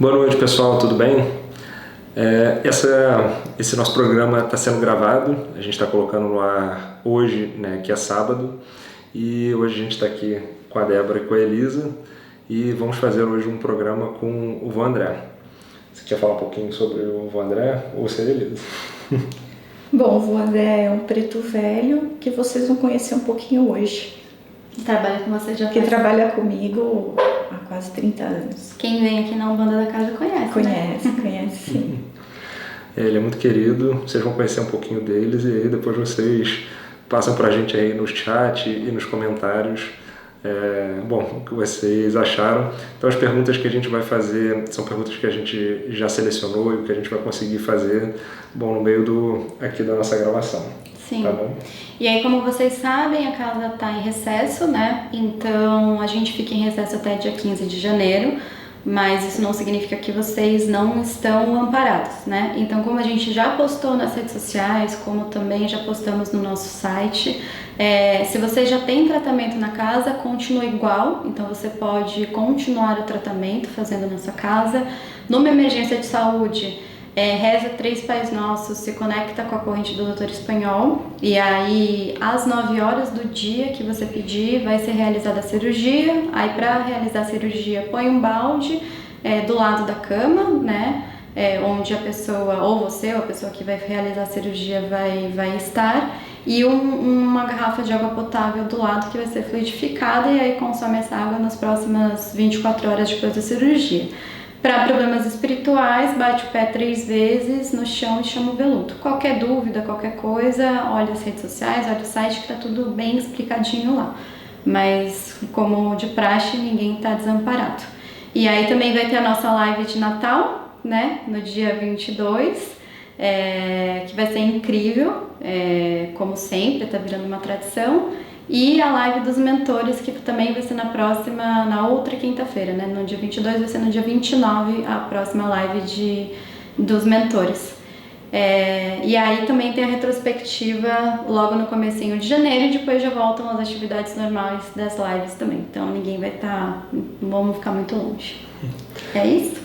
Boa noite, pessoal, tudo bem? Esse nosso programa está sendo gravado, a gente está colocando no ar hoje, né, que é sábado, e hoje a gente está aqui com a Débora e com a Elisa, e vamos fazer hoje um programa com o vô André. Você quer falar um pouquinho sobre o vô André ou você, Elisa? Bom, o vô André é um preto velho que vocês vão conhecer um pouquinho hoje. Que trabalha com você já Que trabalha comigo há quase 30 anos. Quem vem aqui na Umbanda da Casa conhece, Conhece sim. Ele é muito querido, vocês vão conhecer um pouquinho deles e aí depois vocês passam pra gente aí no chat e nos comentários o que vocês acharam. Então as perguntas que a gente vai fazer são perguntas que a gente já selecionou e o que a gente vai conseguir fazer no meio aqui da nossa gravação. Sim. Tá bom? E aí, como vocês sabem, a casa está em recesso, né? Então a gente fica em recesso até dia 15 de janeiro, mas isso não significa que vocês não estão amparados, né? Então, como a gente já postou nas redes sociais, como também já postamos no nosso site, se você já tem tratamento na casa, continua igual, então você pode continuar o tratamento fazendo na sua casa. Numa emergência de saúde, reza 3 Pais Nossos, se conecta com a corrente do doutor espanhol, e aí às 9 horas do dia que você pedir vai ser realizada a cirurgia. Aí para realizar a cirurgia põe um balde do lado da cama, né, onde a pessoa, ou você ou a pessoa que vai realizar a cirurgia vai estar, e uma garrafa de água potável do lado que vai ser fluidificada, e aí consome essa água nas próximas 24 horas depois da cirurgia. Para problemas espirituais, bate o pé 3 vezes no chão e chama o veludo. Qualquer dúvida, qualquer coisa, olha as redes sociais, olha o site que tá tudo bem explicadinho lá. Mas, como de praxe, ninguém tá desamparado. E aí também vai ter a nossa live de Natal, né, no dia 22, que vai ser incrível, como sempre, tá virando uma tradição. E a live dos mentores, que também vai ser na outra quinta-feira, né? No dia 22 vai ser no dia 29 a próxima live dos mentores. E aí também tem a retrospectiva logo no comecinho de janeiro, e depois já voltam as atividades normais das lives também. Então ninguém vai não vamos ficar muito longe. É isso?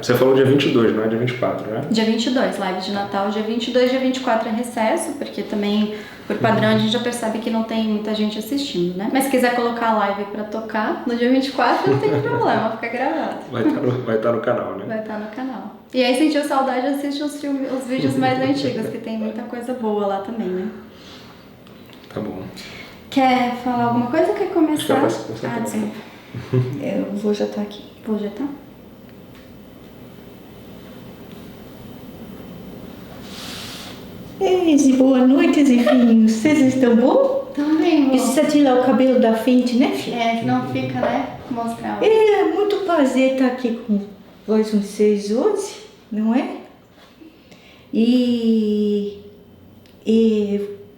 Você falou dia 22, não é dia 24, né? Dia 22, live de Natal. Dia 22, dia 24 é recesso, porque também, por padrão, a gente já percebe que não tem muita gente assistindo, né? Mas se quiser colocar a live pra tocar, no dia 24 não tem problema, fica gravado. Vai estar no canal, né? Vai estar no canal. E aí, sentiu saudade, assiste os vídeos mais antigos, que tem muita coisa boa lá também, né? Tá bom. Quer falar alguma coisa ou quer começar? Sim. Eu vou já estar aqui. Vou já estar? Boa noite, Zifinhos. Vocês estão bom? Também, amor. Precisa tirar o cabelo da frente, né, filha? Senão fica, né? Mostrar. É muito prazer estar aqui com vocês hoje, não é? E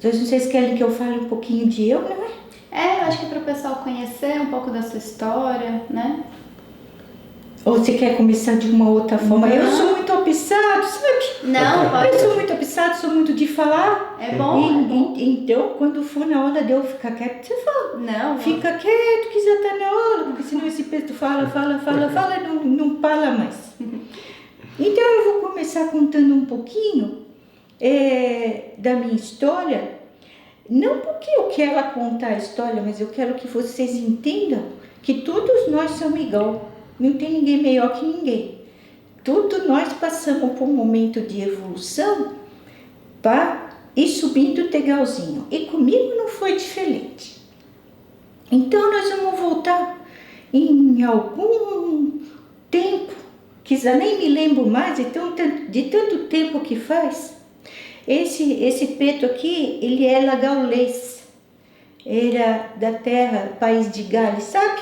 vocês querem que eu fale um pouquinho de eu, não é? Eu acho que para o pessoal conhecer um pouco da sua história, né? Ou você quer começar de uma outra forma? Não. Eu sou muito apissado, sabe? Não, pode. Eu sou muito apissado, sou muito de falar. É bom. Então, quando for na hora de eu ficar quieto, você fala. Não. Fica quieto, que já tá na hora, porque senão esse peito fala, e não fala mais. Então, eu vou começar contando um pouquinho da minha história. Não porque eu quero contar a história, mas eu quero que vocês entendam que todos nós somos igual. Não tem ninguém melhor que ninguém. Todos nós passamos por um momento de evolução para ir subindo degrauzinho. E comigo não foi diferente. Então nós vamos voltar em algum tempo, que já nem me lembro mais, de tanto tempo que faz. Esse preto aqui, ele era gaulês. Era da terra, país de Gales, sabe?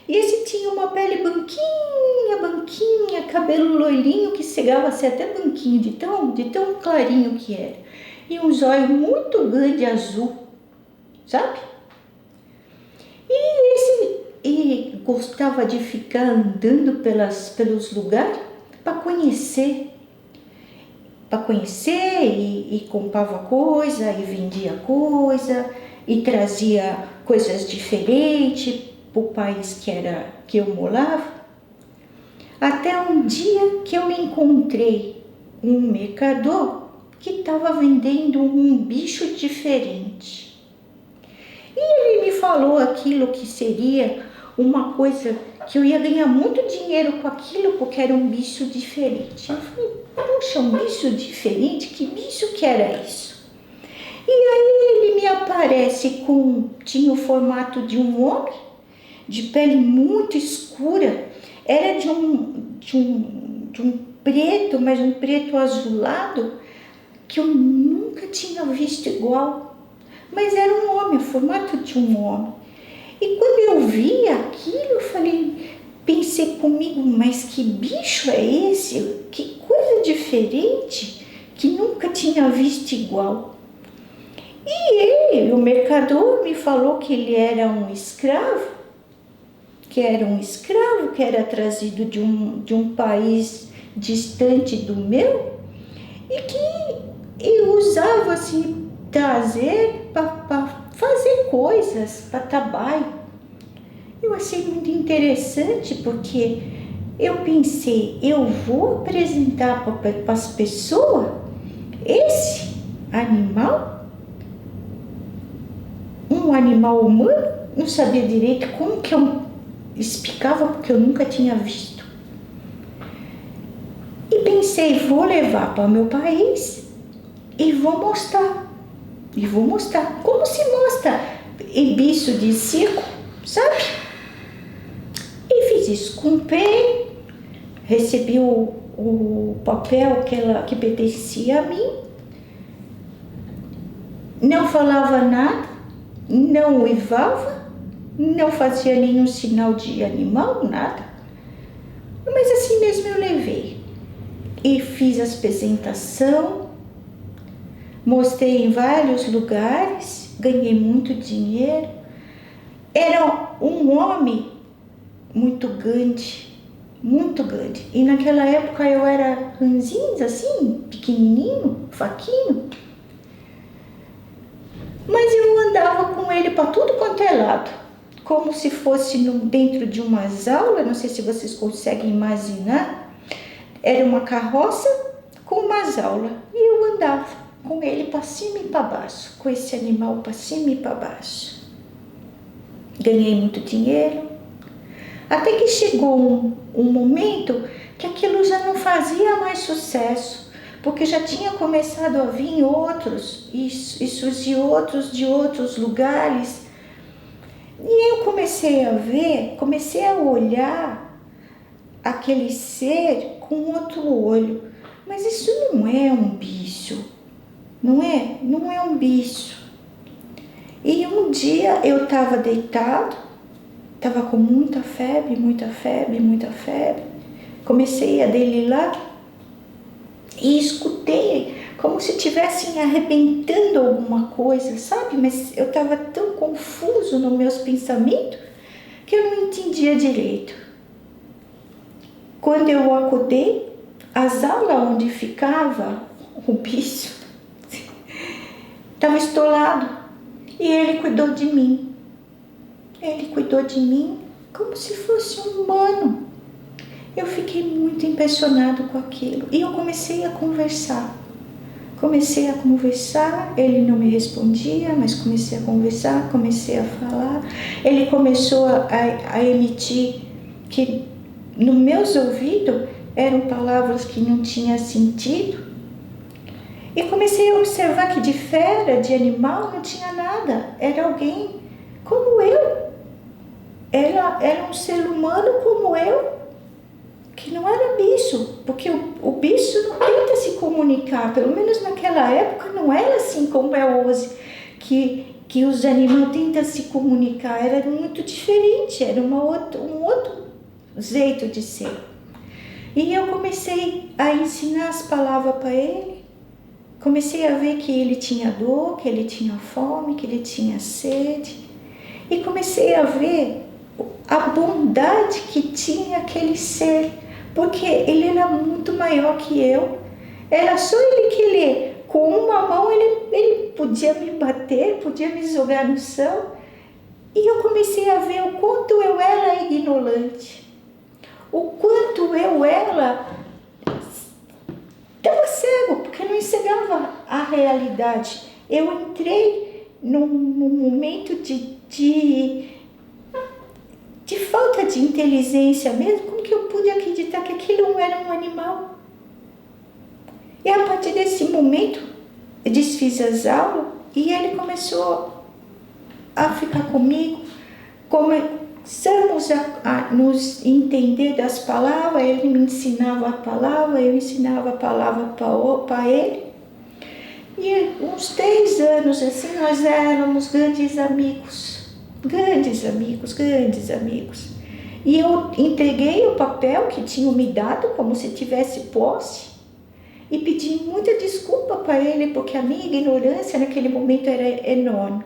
E esse tinha uma pele branquinha, cabelo loirinho que chegava a ser até branquinho, de tão clarinho que era. E um zóio muito grande azul, sabe? E gostava de ficar andando pelos lugares para conhecer. E comprava coisa, e vendia coisa, e trazia coisas diferentes para o país que eu morava. Até um dia que eu me encontrei um mercador que estava vendendo um bicho diferente. E ele me falou aquilo que seria uma coisa que eu ia ganhar muito dinheiro com aquilo, porque era um bicho diferente. Eu falei, poxa, um bicho diferente? Que bicho que era isso? E aí ele me aparece tinha o formato de um homem, de pele muito escura, era de um preto, mas um preto azulado, que eu nunca tinha visto igual. Mas era um homem, o formato de um homem. E quando eu vi aquilo, pensei comigo, mas que bicho é esse? Que coisa diferente, que nunca tinha visto igual. E o mercador, me falou que ele era um escravo, que era trazido de um país distante do meu, e que eu usava assim, trazer para fazer coisas, para trabalho. Eu achei muito interessante, porque eu pensei, eu vou apresentar para as pessoas esse animal, um animal humano. Não sabia direito como que eu explicava, porque eu nunca tinha visto. E pensei, vou levar para o meu país e vou mostrar. Como se mostra em bicho de circo, sabe? E fiz isso, comprei, recebi o papel que pertencia a mim, não falava nada, não uivava, não fazia nenhum sinal de animal, nada. Mas assim mesmo eu levei. E fiz a apresentação, mostrei em vários lugares, ganhei muito dinheiro. Era um homem muito grande. E naquela época eu era ranzinza, assim, pequenininho, faquinho. Mas eu andava com ele para tudo quanto é lado, como se fosse dentro de umas aulas, não sei se vocês conseguem imaginar. Era uma carroça com umas aulas e eu andava com ele para cima e para baixo, com esse animal para cima e para baixo. Ganhei muito dinheiro, até que chegou um momento que aquilo já não fazia mais sucesso, porque já tinha começado a vir outros e surgir outros de outros lugares. E eu comecei a olhar aquele ser com outro olho. Mas isso não é um bicho, não é um bicho. E um dia eu estava deitado, estava com muita febre, comecei a delirar e escutei como se estivessem arrebentando alguma coisa, sabe? Mas eu estava tão confuso nos meus pensamentos que eu não entendia direito. Quando eu acordei, as aulas onde ficava o bicho estava estolado e ele cuidou de mim. Ele cuidou de mim como se fosse um humano. Eu fiquei muito impressionado com aquilo e eu comecei a conversar. Ele não me respondia, mas comecei a conversar, comecei a falar. Ele começou a emitir que nos meus ouvidos eram palavras que não tinham sentido. E comecei a observar que de fera, de animal, não tinha nada. Era alguém como eu. Era um ser humano como eu, que não era bicho, porque o bicho não tenta se comunicar, pelo menos naquela época não era assim como é hoje, que os animais tentam se comunicar. Era muito diferente, era um outro jeito de ser. E eu comecei a ensinar as palavras para ele, comecei a ver que ele tinha dor, que ele tinha fome, que ele tinha sede, e comecei a ver a bondade que tinha aquele ser, porque ele era muito maior que eu. Era só ele com uma mão ele podia me bater, podia me jogar no chão. E eu comecei a ver o quanto eu era ignorante, o quanto ela estava cego, porque não enxergava a realidade. Eu entrei num momento de falta de inteligência mesmo. Como que eu pude acreditar que aquilo não era um animal? E a partir desse momento, eu desfiz as aulas e ele começou a ficar comigo. Começamos a nos entender das palavras, ele me ensinava a palavra, eu ensinava a palavra para ele. E uns 3 anos assim, nós éramos grandes amigos. Grandes amigos, grandes amigos. E eu entreguei o papel que tinham me dado, como se tivesse posse, e pedi muita desculpa para ele, porque a minha ignorância naquele momento era enorme.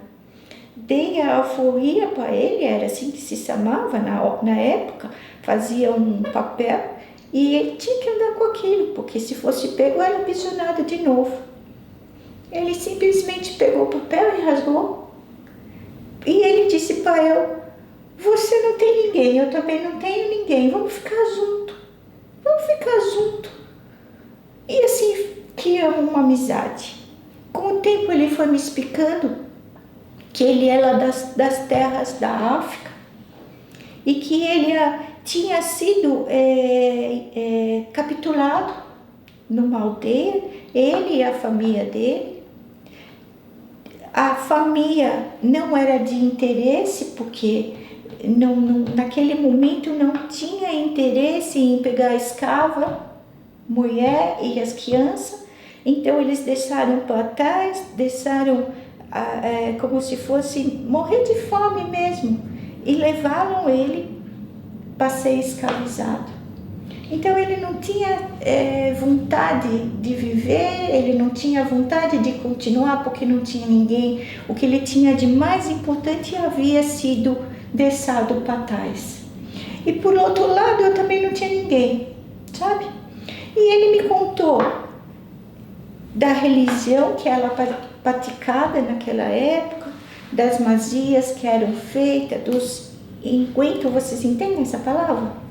Dei a alforria para ele, era assim que se chamava na época, fazia um papel, e ele tinha que andar com aquilo, porque se fosse pego, era aprisionado de novo. Ele simplesmente pegou o papel e rasgou. E ele disse para eu: você não tem ninguém, eu também não tenho ninguém, vamos ficar junto. Vamos ficar junto. E assim criamos uma amizade. Com o tempo ele foi me explicando que ele era das terras da África e que ele tinha sido capturado numa aldeia, ele e a família dele. A família não era de interesse, porque naquele momento não tinha interesse em pegar a escrava, mulher e as crianças. Então eles deixaram para trás, deixaram como se fosse morrer de fome mesmo, e levaram ele para ser escravizado. Então ele não tinha vontade de viver, ele não tinha vontade de continuar, porque não tinha ninguém. O que ele tinha de mais importante havia sido deixado para trás. E por outro lado, eu também não tinha ninguém, sabe? E ele me contou da religião que era praticada naquela época, das magias que eram feitas, dos encontros, vocês entendem essa palavra?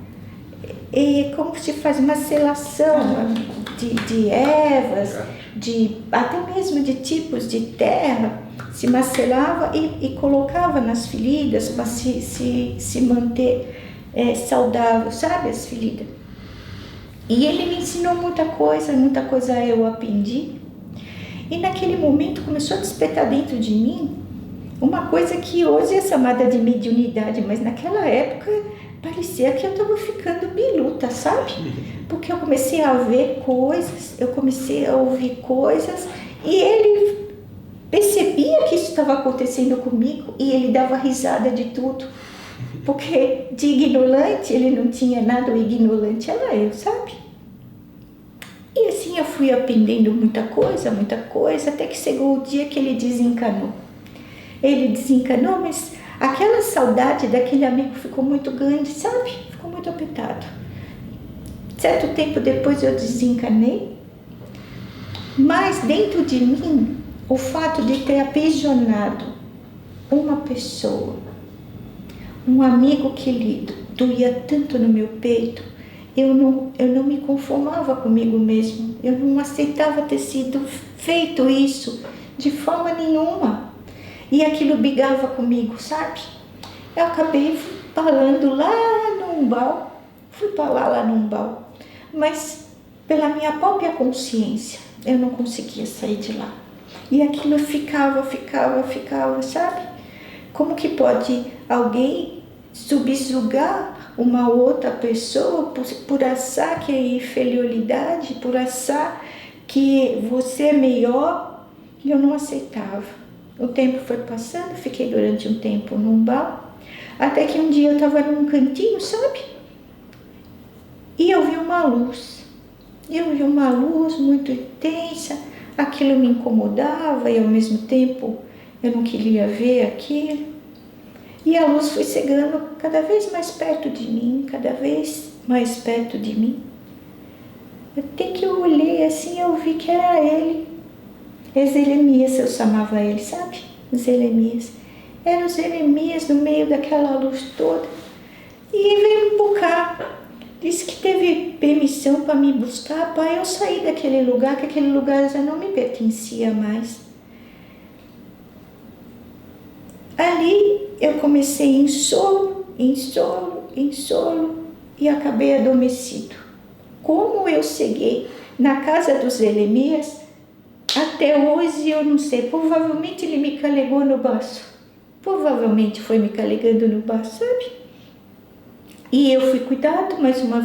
E como se faz uma selação de ervas, até mesmo de tipos de terra, se macelava e colocava nas feridas para se manter saudável, sabe, as feridas. E ele me ensinou muita coisa eu aprendi. E naquele momento começou a despertar dentro de mim uma coisa que hoje é chamada de mediunidade, mas naquela época parecia que eu estava ficando biluta, sabe? Porque eu comecei a ver coisas, eu comecei a ouvir coisas, e ele percebia que isso estava acontecendo comigo e ele dava risada de tudo. Porque de ignorante ele não tinha nada, o ignorante era eu, sabe? E assim eu fui aprendendo muita coisa, até que chegou o dia que ele desencanou. Ele desencanou, mas aquela saudade daquele amigo ficou muito grande, sabe? Ficou muito apertado. Certo tempo depois eu desencanei, mas dentro de mim, o fato de ter aprisionado uma pessoa, um amigo querido, doía tanto no meu peito, eu não me conformava comigo mesmo, eu não aceitava ter sido feito isso de forma nenhuma. E aquilo brigava comigo, sabe? Eu acabei falando lá no umbal, fui falar lá no umbal, mas pela minha própria consciência, eu não conseguia sair de lá. E aquilo ficava, sabe? Como que pode alguém subjugar uma outra pessoa por achar que é inferioridade, por achar que você é melhor? E eu não aceitava. O tempo foi passando, fiquei durante um tempo num bar, até que um dia eu estava num cantinho, sabe? E eu vi uma luz. Muito intensa, aquilo me incomodava e ao mesmo tempo eu não queria ver aquilo. E a luz foi chegando cada vez mais perto de mim, Até que eu olhei assim, eu vi que era ele. Jeremias, eu chamava ele, sabe? Jeremias. Era o Jeremias no meio daquela luz toda. E veio me buscar. disse que teve permissão para me buscar, para eu sair daquele lugar, que aquele lugar já não me pertencia mais. Ali eu comecei em sono e acabei adormecido. Como eu cheguei na casa dos Jeremias, até hoje eu não sei. Provavelmente ele me carregou no braço. Provavelmente foi me carregando no braço, sabe? E eu fui cuidado mais uma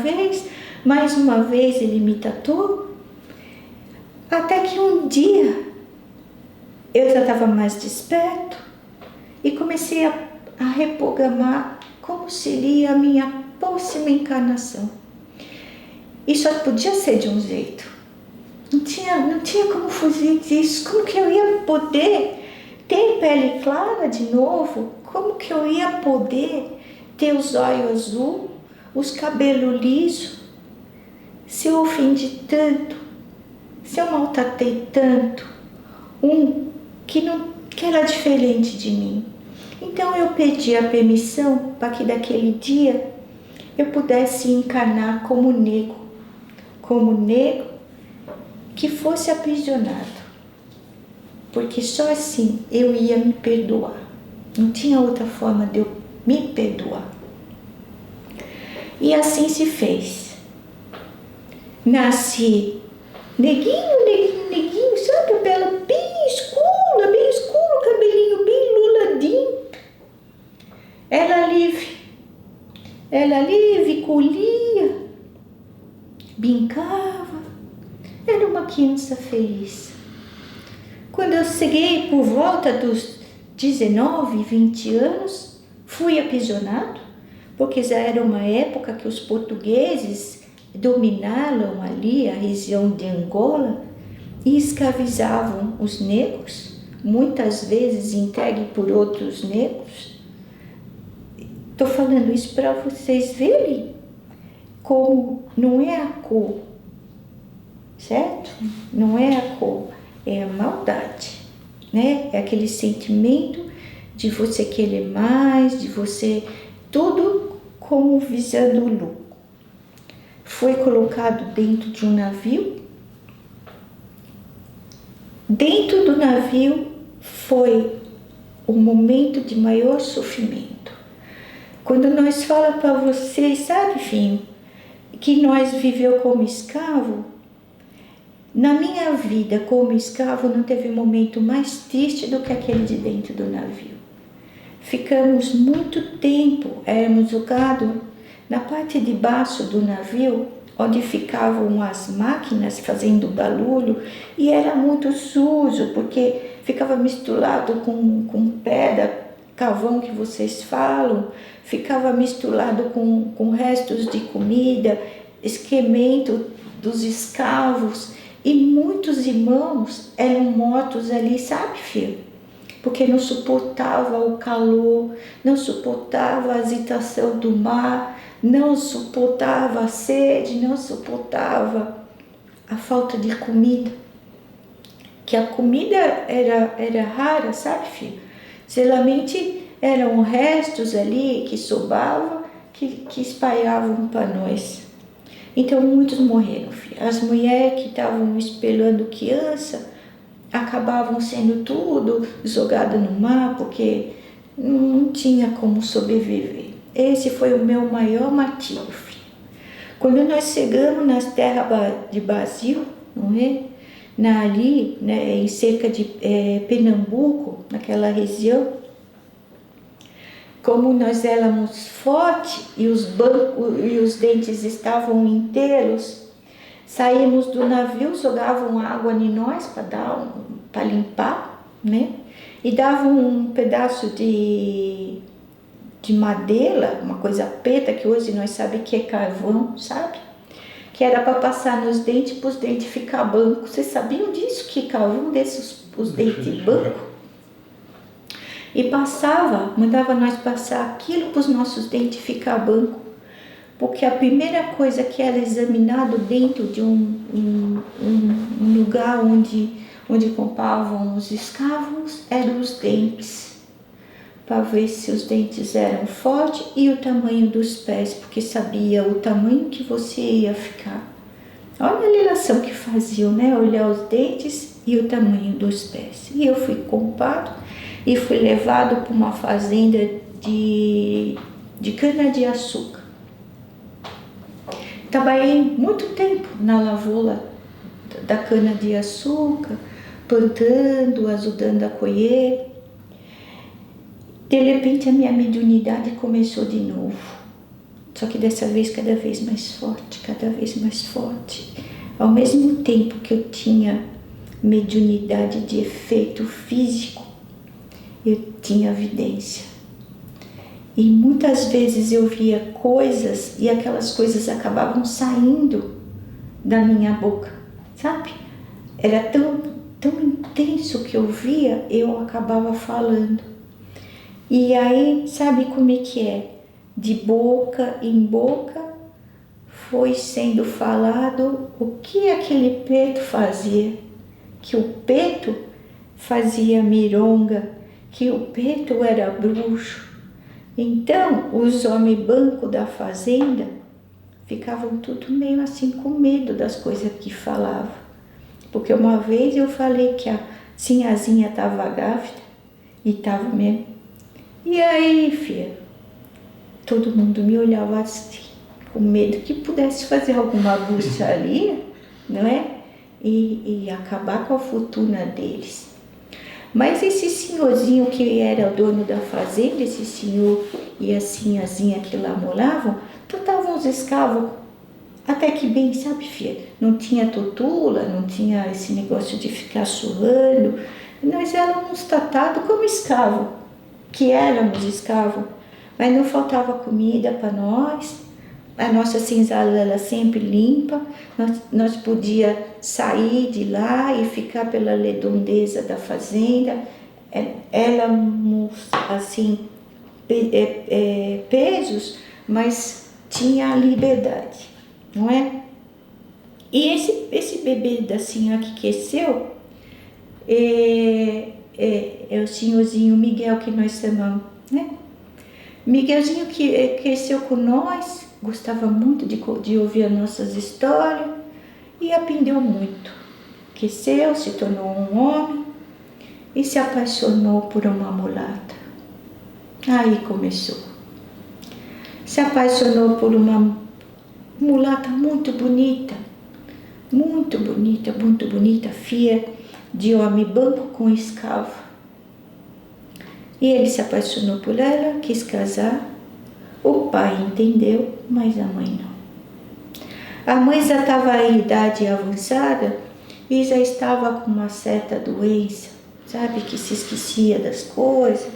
vez ele me tratou. Até que um dia eu já estava mais desperto e comecei a reprogramar como seria a minha próxima encarnação. E só podia ser de um jeito. Não tinha como fugir disso. Como que eu ia poder ter pele clara de novo? Como que eu ia poder ter os olhos azul, os cabelos lisos? Se eu ofendi tanto, se eu maltratei tanto, que era diferente de mim. Então eu pedi a permissão para que daquele dia eu pudesse encarnar como negro que fosse aprisionado, porque só assim eu ia me perdoar. Não tinha outra forma de eu me perdoar. E assim se fez. Nasci neguinho, sabe? A pele bem escura, cabelinho bem luladinho. Ela livre, colhia, brincava. Era uma criança feliz. Quando eu cheguei por volta dos 19, 20 anos, fui aprisionado, porque já era uma época que os portugueses dominaram ali a região de Angola e escravizavam os negros, muitas vezes entregue por outros negros. Estou falando isso para vocês verem como não é a cor, certo? Não é a cor, é a maldade, né? É aquele sentimento de você querer mais, de você... Tudo como visando o lucro. Foi colocado dentro de um navio. Dentro do navio foi o momento de maior sofrimento. Quando nós falamos para vocês, sabe, filho, que nós viveu como escravo, na minha vida como escravo não teve momento mais triste do que aquele de dentro do navio. Ficamos muito tempo, éramos jogados na parte de baixo do navio, onde ficavam as máquinas fazendo barulho, e era muito sujo, porque ficava misturado com pedra, carvão que vocês falam, ficava misturado com restos de comida, excremento dos escravos, e muitos irmãos eram mortos ali, sabe, filho? Porque não suportava o calor, não suportava a agitação do mar, não suportava a sede, não suportava a falta de comida. Que a comida era rara, sabe, filho? Geralmente eram restos ali que sobravam, que espalhavam para nós. Então muitos morreram, filho. As mulheres que estavam espelhando criança acabavam sendo tudo jogado no mar, porque não tinha como sobreviver. Esse foi o meu maior martírio, filho. Quando nós chegamos nas terras de Brasil, não é? Ali, né, em cerca de Pernambuco, naquela região, como nós éramos fortes e os bancos e os dentes estavam inteiros, saímos do navio, jogavam água em nós para limpar, né? E davam um pedaço de madeira, uma coisa preta, que hoje nós sabemos que é carvão, sabe? Que era para passar nos dentes, para os dentes ficar branco. Vocês sabiam disso? Que carvão desses os dentes brancos? E mandava nós passar aquilo para os nossos dentes ficar branco. Porque a primeira coisa que era examinado dentro de um lugar onde compravam os escravos eram os dentes. para ver se os dentes eram fortes e o tamanho dos pés, porque sabia o tamanho que você ia ficar. Olha a ligação que faziam, né? Olhar os dentes e o tamanho dos pés. E eu fui comprado e fui levado para uma fazenda de cana-de-açúcar. Trabalhei muito tempo na lavoura da cana-de-açúcar, plantando, ajudando a colher. De repente a minha mediunidade começou de novo, só que dessa vez cada vez mais forte, cada vez mais forte. Ao mesmo tempo que eu tinha mediunidade de efeito físico, eu tinha vidência. E muitas vezes eu via coisas e aquelas coisas acabavam saindo da minha boca, sabe? Era tão intenso que eu via, eu acabava falando. E aí, sabe como é que é? De boca em boca foi sendo falado o que aquele preto fazia. Que o preto fazia mironga, que o preto era bruxo. Então, os homens banco da fazenda ficavam tudo meio assim com medo das coisas que falavam. Porque uma vez eu falei que a Sinhazinha estava grávida, e estava mesmo. E aí, filha, todo mundo me olhava assim, com medo que pudesse fazer alguma bruxaria, não é? E acabar com a fortuna deles. Mas esse senhorzinho que era o dono da fazenda, esse senhor e a sinhazinha que lá moravam, tratavam os escravos até que bem, sabe, filha? Não tinha tortura, não tinha esse negócio de ficar surrando. Nós éramos tratados como escravos, que éramos escravos, mas não faltava comida para nós. A nossa senzala era sempre limpa, nós podíamos sair de lá e ficar pela redondeza da fazenda. Éramos assim, presos, mas tinha liberdade, não é? E esse bebê da senhora que cresceu é o senhorzinho Miguel que nós chamamos, né? Miguelzinho que cresceu com nós, gostava muito de ouvir as nossas histórias e aprendeu muito. Cresceu, se tornou um homem e se apaixonou por uma mulata. Aí começou. Se apaixonou por uma mulata muito bonita, filha de homem banco com escravo. E ele se apaixonou por ela, quis casar. O pai entendeu, mas a mãe não. A mãe já estava em idade avançada e já estava com uma certa doença, sabe? Que se esquecia das coisas,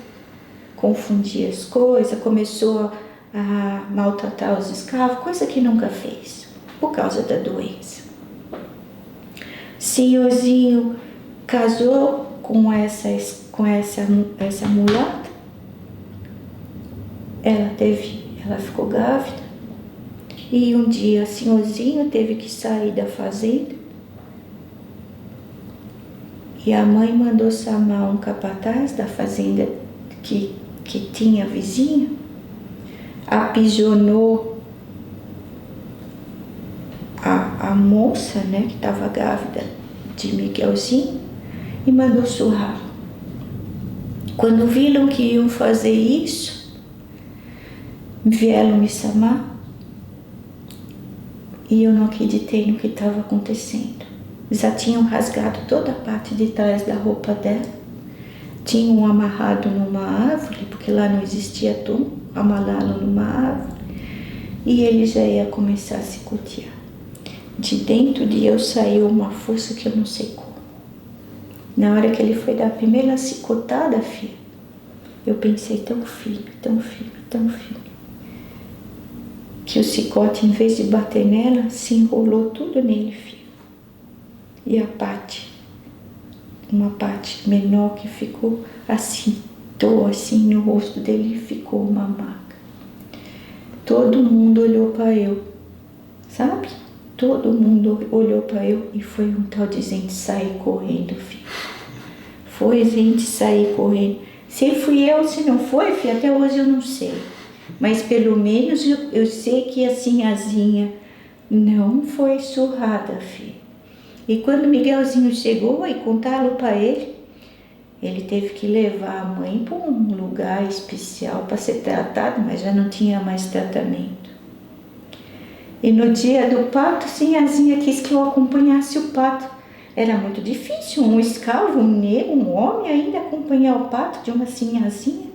confundia as coisas, começou a maltratar os escravos, coisa que nunca fez, por causa da doença. Senhorzinho casou com essa mulata. Ela ficou grávida e um dia o senhorzinho teve que sair da fazenda e a mãe mandou chamar um capataz da fazenda que tinha vizinho, aprisionou a moça, né, que estava grávida de Miguelzinho e mandou surrar. Quando viram que iam fazer isso, vieram me chamar e eu não acreditei no que estava acontecendo. Já tinham rasgado toda a parte de trás da roupa dela, tinham amarrado numa árvore, porque lá não existia túmulo, amarraram numa árvore e ele já ia começar a se cotear. De dentro de eu saiu uma força que eu não sei como. Na hora que ele foi dar a primeira cicotada, filha, eu pensei tão fino, que o cicote, em vez de bater nela, se enrolou tudo nele, filho. E uma parte menor que ficou assim, assim no rosto dele, ficou uma marca. Todo mundo olhou para eu, sabe? Todo mundo olhou para eu e foi um tal de gente sair correndo, filho. Foi gente sair correndo. Se fui eu, se não foi, filha, até hoje eu não sei. Mas pelo menos eu sei que a Sinhazinha não foi surrada, filha. E quando Miguelzinho chegou e contaram para ele teve que levar a mãe para um lugar especial para ser tratado, mas já não tinha mais tratamento. E no dia do parto, Sinhazinha quis que eu acompanhasse o parto. Era muito difícil, um escravo, um negro, um homem ainda acompanhar o parto de uma Sinhazinha.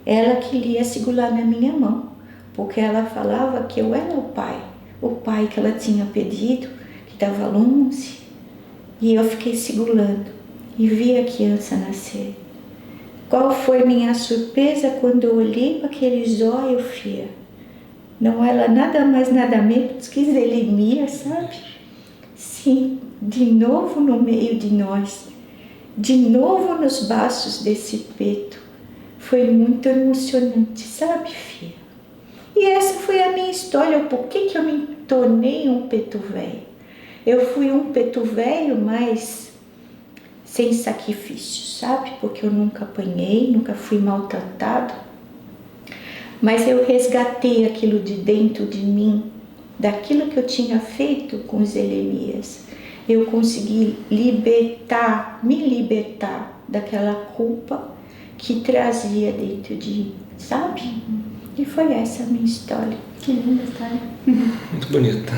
Ela queria segurar na minha mão, porque ela falava que eu era o pai que ela tinha pedido, que estava longe. E eu fiquei segurando e vi a criança nascer. Qual foi minha surpresa quando eu olhei para aqueles olhos, filha? Não era nada mais, nada menos que Zelemias, sabe? Sim, de novo no meio de nós, de novo nos braços desse peito. Foi muito emocionante, sabe, filha? E essa foi a minha história, por que eu me tornei um preto velho. Eu fui um preto velho, mas sem sacrifício, sabe? Porque eu nunca apanhei, nunca fui maltratado. Mas eu resgatei aquilo de dentro de mim, daquilo que eu tinha feito com os Zelemias. Eu consegui me libertar daquela culpa que trazia dentro de mim, sabe? E foi essa a minha história. Que linda história. Muito bonita.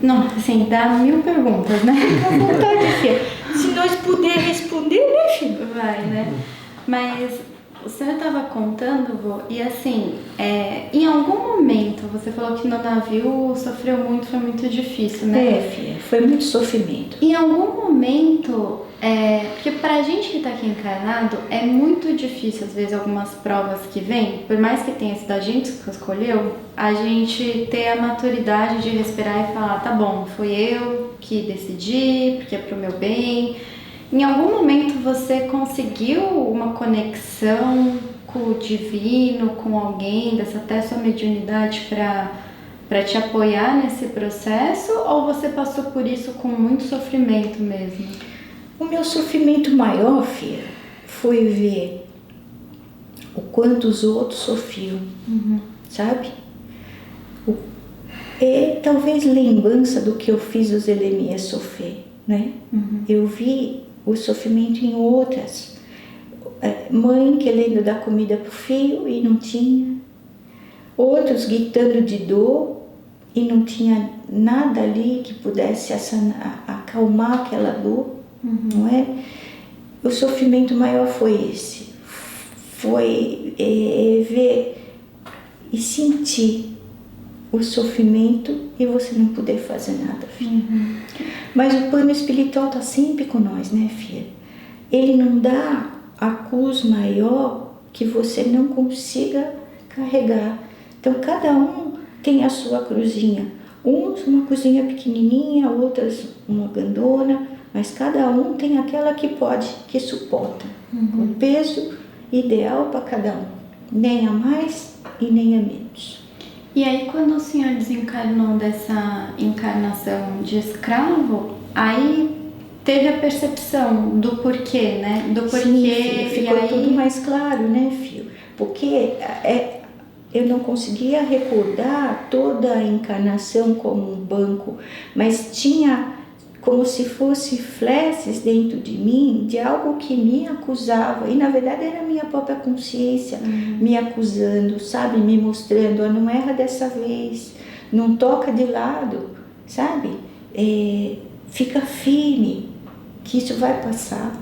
Não, assim, dá 1000 perguntas, né? Fica à vontade, filha. Se nós puder responder, né, filha? Vai, né? Mas o senhor estava contando, vô, e assim, em algum momento, você falou que no navio sofreu muito, foi muito difícil, né? Filha, foi muito sofrimento. Em algum momento, porque pra gente que tá aqui encarnado, é muito difícil, às vezes, algumas provas que vêm, por mais que tenha sido a gente que escolheu, a gente ter a maturidade de respirar e falar, tá bom, fui eu que decidi, porque é pro meu bem. Em algum momento você conseguiu uma conexão com o divino, com alguém, dessa até sua mediunidade para te apoiar nesse processo? Ou você passou por isso com muito sofrimento mesmo? O meu sofrimento maior, filha, foi ver o quanto os outros sofriam, sabe? Talvez lembrança do que eu fiz os Zelemias sofrer, né? Eu vi o sofrimento em outras. Mãe querendo dar comida para o filho e não tinha. Outros gritando de dor e não tinha nada ali que pudesse acalmar aquela dor, não é? O sofrimento maior foi esse. Foi ver e sentir o sofrimento e você não poder fazer nada, filha. Mas o plano espiritual está sempre com nós, né, filha? Ele não dá a cruz maior que você não consiga carregar. Então, cada um tem a sua cruzinha. Uns uma cruzinha pequenininha, outras uma grandona, mas cada um tem aquela que suporta. O peso ideal para cada um. Nem a mais e nem a menos. E aí, quando o senhor desencarnou dessa encarnação de escravo, aí teve a percepção do porquê, né? Do porquê. Sim, filho, ficou tudo mais claro, né, filho? Porque eu não conseguia recordar toda a encarnação como um banco, mas tinha como se fosse flashes dentro de mim de algo que me acusava. E na verdade era a minha própria consciência me acusando, sabe? Me mostrando, não erra dessa vez, não toca de lado, sabe? Fica firme, que isso vai passar.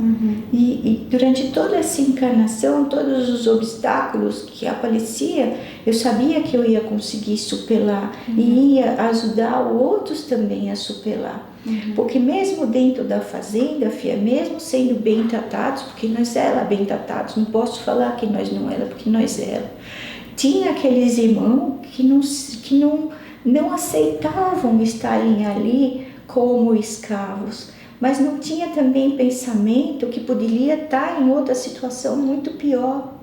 E durante toda essa encarnação, todos os obstáculos que apareciam, eu sabia que eu ia conseguir superar e ia ajudar outros também a superar. Porque mesmo dentro da fazenda, filha, mesmo sendo bem tratados, porque nós éramos bem tratados, não posso falar que nós não éramos, porque nós éramos. Tinha aqueles irmãos que não aceitavam estarem ali como escravos, mas não tinha também pensamento que poderia estar em outra situação muito pior,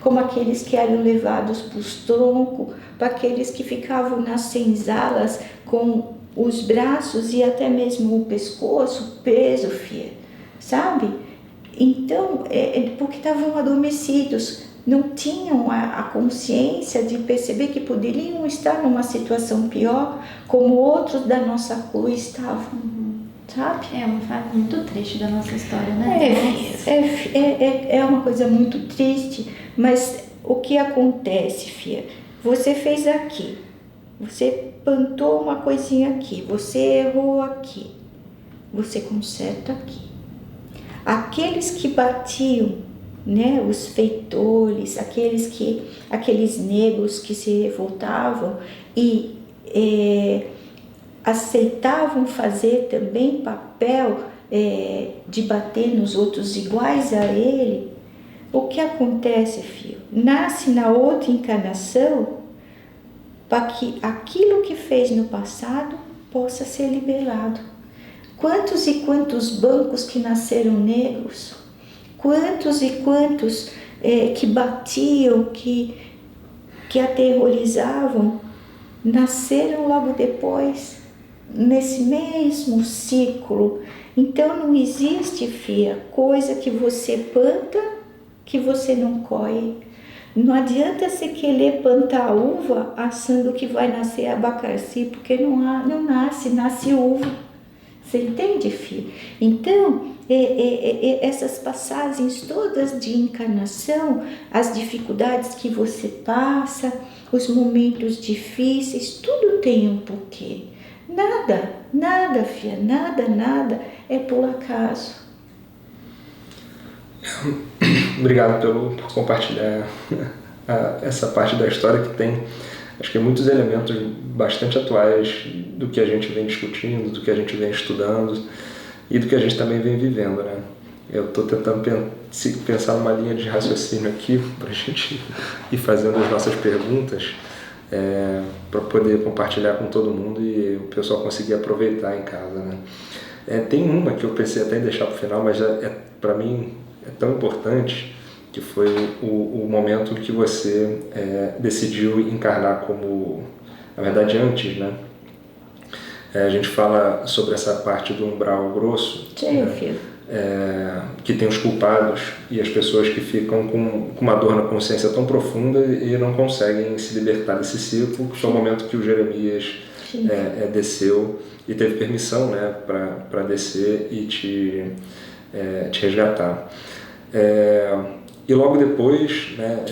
como aqueles que eram levados para os troncos, para aqueles que ficavam nas senzalas com os braços e até mesmo o pescoço preso, filha, sabe? Então, porque estavam adormecidos, não tinham a consciência de perceber que poderiam estar numa situação pior, como outros da nossa rua estavam, sabe? É uma fase muito triste da nossa história, né? É uma coisa muito triste, mas o que acontece, filha? Você fez aqui, você plantou uma coisinha aqui, você errou aqui, você conserta aqui. Aqueles que batiam, né, os feitores, aqueles negros que se revoltavam e aceitavam fazer também papel de bater nos outros iguais a ele, o que acontece, filho? Nasce na outra encarnação para que aquilo que fez no passado possa ser liberado. Quantos e quantos bancos que nasceram negros, quantos e quantos que batiam, que aterrorizavam, nasceram logo depois, nesse mesmo ciclo. Então não existe, filha, coisa que você planta que você não colhe. Não adianta você querer plantar uva achando que vai nascer abacaxi, porque não nasce uva. Você entende, filho? Então, essas passagens todas de encarnação, as dificuldades que você passa, os momentos difíceis, tudo tem um porquê. Nada, filha, nada é por acaso. Obrigado por compartilhar essa parte da história que tem, acho que muitos elementos bastante atuais do que a gente vem discutindo, do que a gente vem estudando e do que a gente também vem vivendo, né? Eu estou tentando pensar numa linha de raciocínio aqui para a gente ir fazendo as nossas perguntas para poder compartilhar com todo mundo e o pessoal conseguir aproveitar em casa, né? Tem uma que eu pensei até em deixar para o final, mas para mim é tão importante, que foi o momento que você decidiu encarnar como, na verdade antes, né? A gente fala sobre essa parte do umbral grosso, Sim, né? filho. Que tem os culpados e as pessoas que ficam com uma dor na consciência tão profunda e não conseguem se libertar desse ciclo, que foi o momento que o Jeremias desceu e teve permissão, né, para descer e te resgatar. E logo depois, né,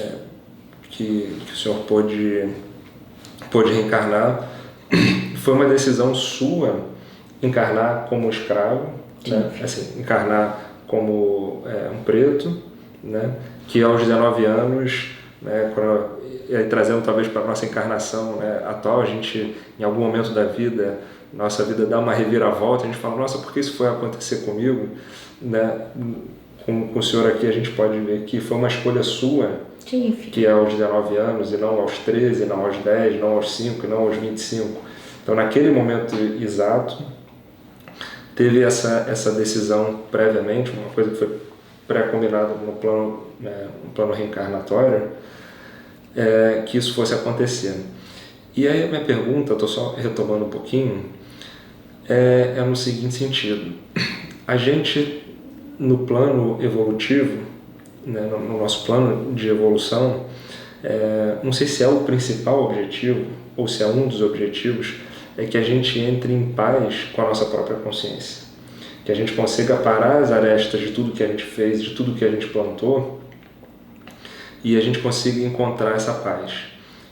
que o senhor pôde reencarnar, foi uma decisão sua encarnar como escravo, né? Assim, encarnar como um preto, né? Que aos 19 anos, né, trazendo talvez para a nossa encarnação, né, atual, a gente, em algum momento da vida, nossa vida dá uma reviravolta, a gente fala, nossa, por que isso foi acontecer comigo? Né? Com o senhor aqui a gente pode ver que foi uma escolha sua, que é aos 19 anos, e não aos 13, não aos 10, não aos 5, não aos 25. Então, naquele momento exato, teve essa decisão previamente, uma coisa que foi pré-combinada no plano reencarnatório, que isso fosse acontecer. E aí a minha pergunta, estou só retomando um pouquinho, é no seguinte sentido. A gente, no plano evolutivo, né, no nosso plano de evolução, não sei se é o principal objetivo, ou se é um dos objetivos, é que a gente entre em paz com a nossa própria consciência. Que a gente consiga parar as arestas de tudo que a gente fez, de tudo que a gente plantou, e a gente consiga encontrar essa paz.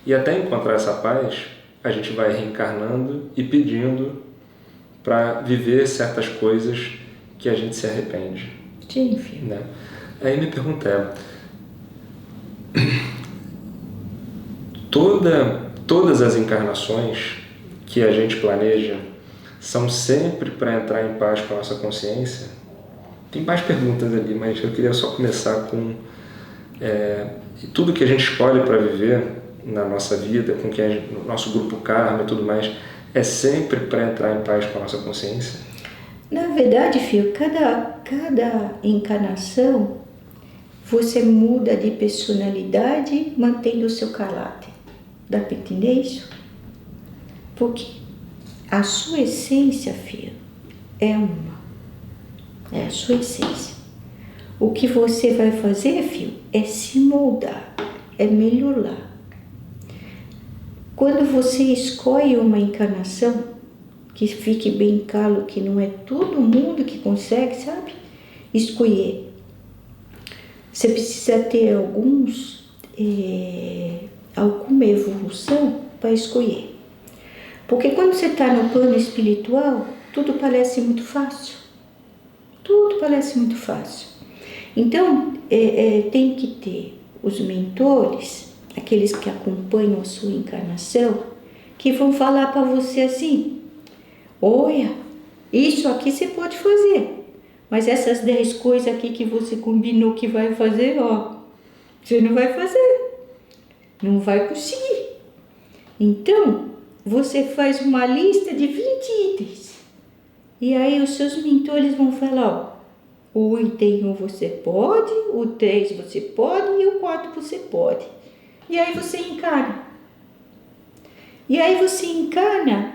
E até encontrar essa paz, a gente vai reencarnando e pedindo para viver certas coisas que a gente se arrepende. Sim, filho. Né? Aí minha pergunta todas as encarnações que a gente planeja são sempre para entrar em paz com a nossa consciência? Tem mais perguntas ali, mas eu queria só começar com tudo que a gente escolhe para viver na nossa vida, com quem no nosso grupo karma e tudo mais, é sempre para entrar em paz com a nossa consciência? Na verdade, filho, cada encarnação você muda de personalidade mantendo o seu caráter. Dá para entender isso? Porque a sua essência, filho, é uma. É a sua essência. O que você vai fazer, filho, é se moldar, é melhorar. Quando você escolhe uma encarnação, que fique bem claro que não é todo mundo que consegue, sabe? Escolher. Você precisa ter alguma evolução para escolher. Porque quando você está no plano espiritual, tudo parece muito fácil. Tudo parece muito fácil. Então, tem que ter os mentores, aqueles que acompanham a sua encarnação, que vão falar para você assim: olha, isso aqui você pode fazer, mas essas 10 coisas aqui que você combinou que vai fazer, ó, você não vai fazer, não vai conseguir. Então, você faz uma lista de 20 itens, e aí os seus mentores vão falar, ó, o item 1 você pode, o 3 você pode e o 4 você pode. E aí você encarna. E aí você encarna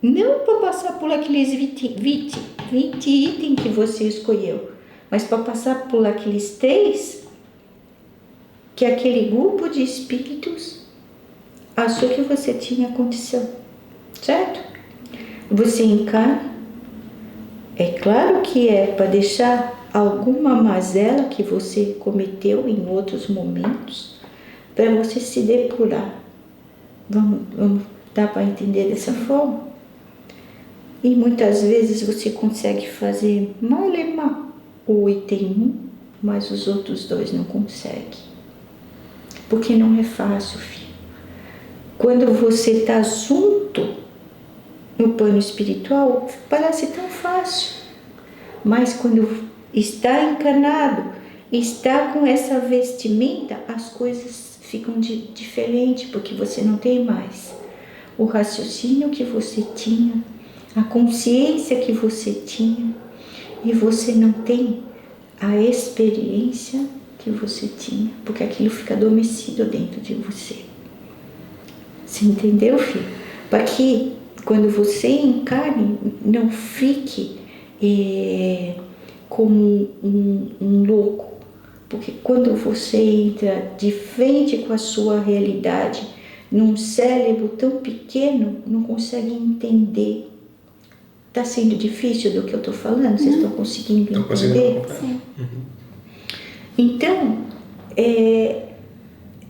não para passar por aqueles 20 itens que você escolheu, mas para passar por aqueles 3 que aquele grupo de espíritos achou que você tinha condição, certo? Você encarna. É claro que é para deixar alguma mazela que você cometeu em outros momentos, para você se depurar. Vamos dar para entender dessa forma? E muitas vezes você consegue fazer mal o item 1, mas os outros 2 não conseguem. Porque não é fácil, filho. Quando você está junto no plano espiritual, parece tão fácil. Mas quando está encarnado, está com essa vestimenta, as coisas ficam diferentes, porque você não tem mais o raciocínio que você tinha, a consciência que você tinha, e você não tem a experiência que você tinha, porque aquilo fica adormecido dentro de você. Você entendeu, filho? Para que quando você encarne, não fique como um louco, porque quando você entra de frente com a sua realidade, num cérebro tão pequeno, não consegue entender. Está sendo difícil do que eu estou falando? Vocês estão conseguindo entender? Sim. Então,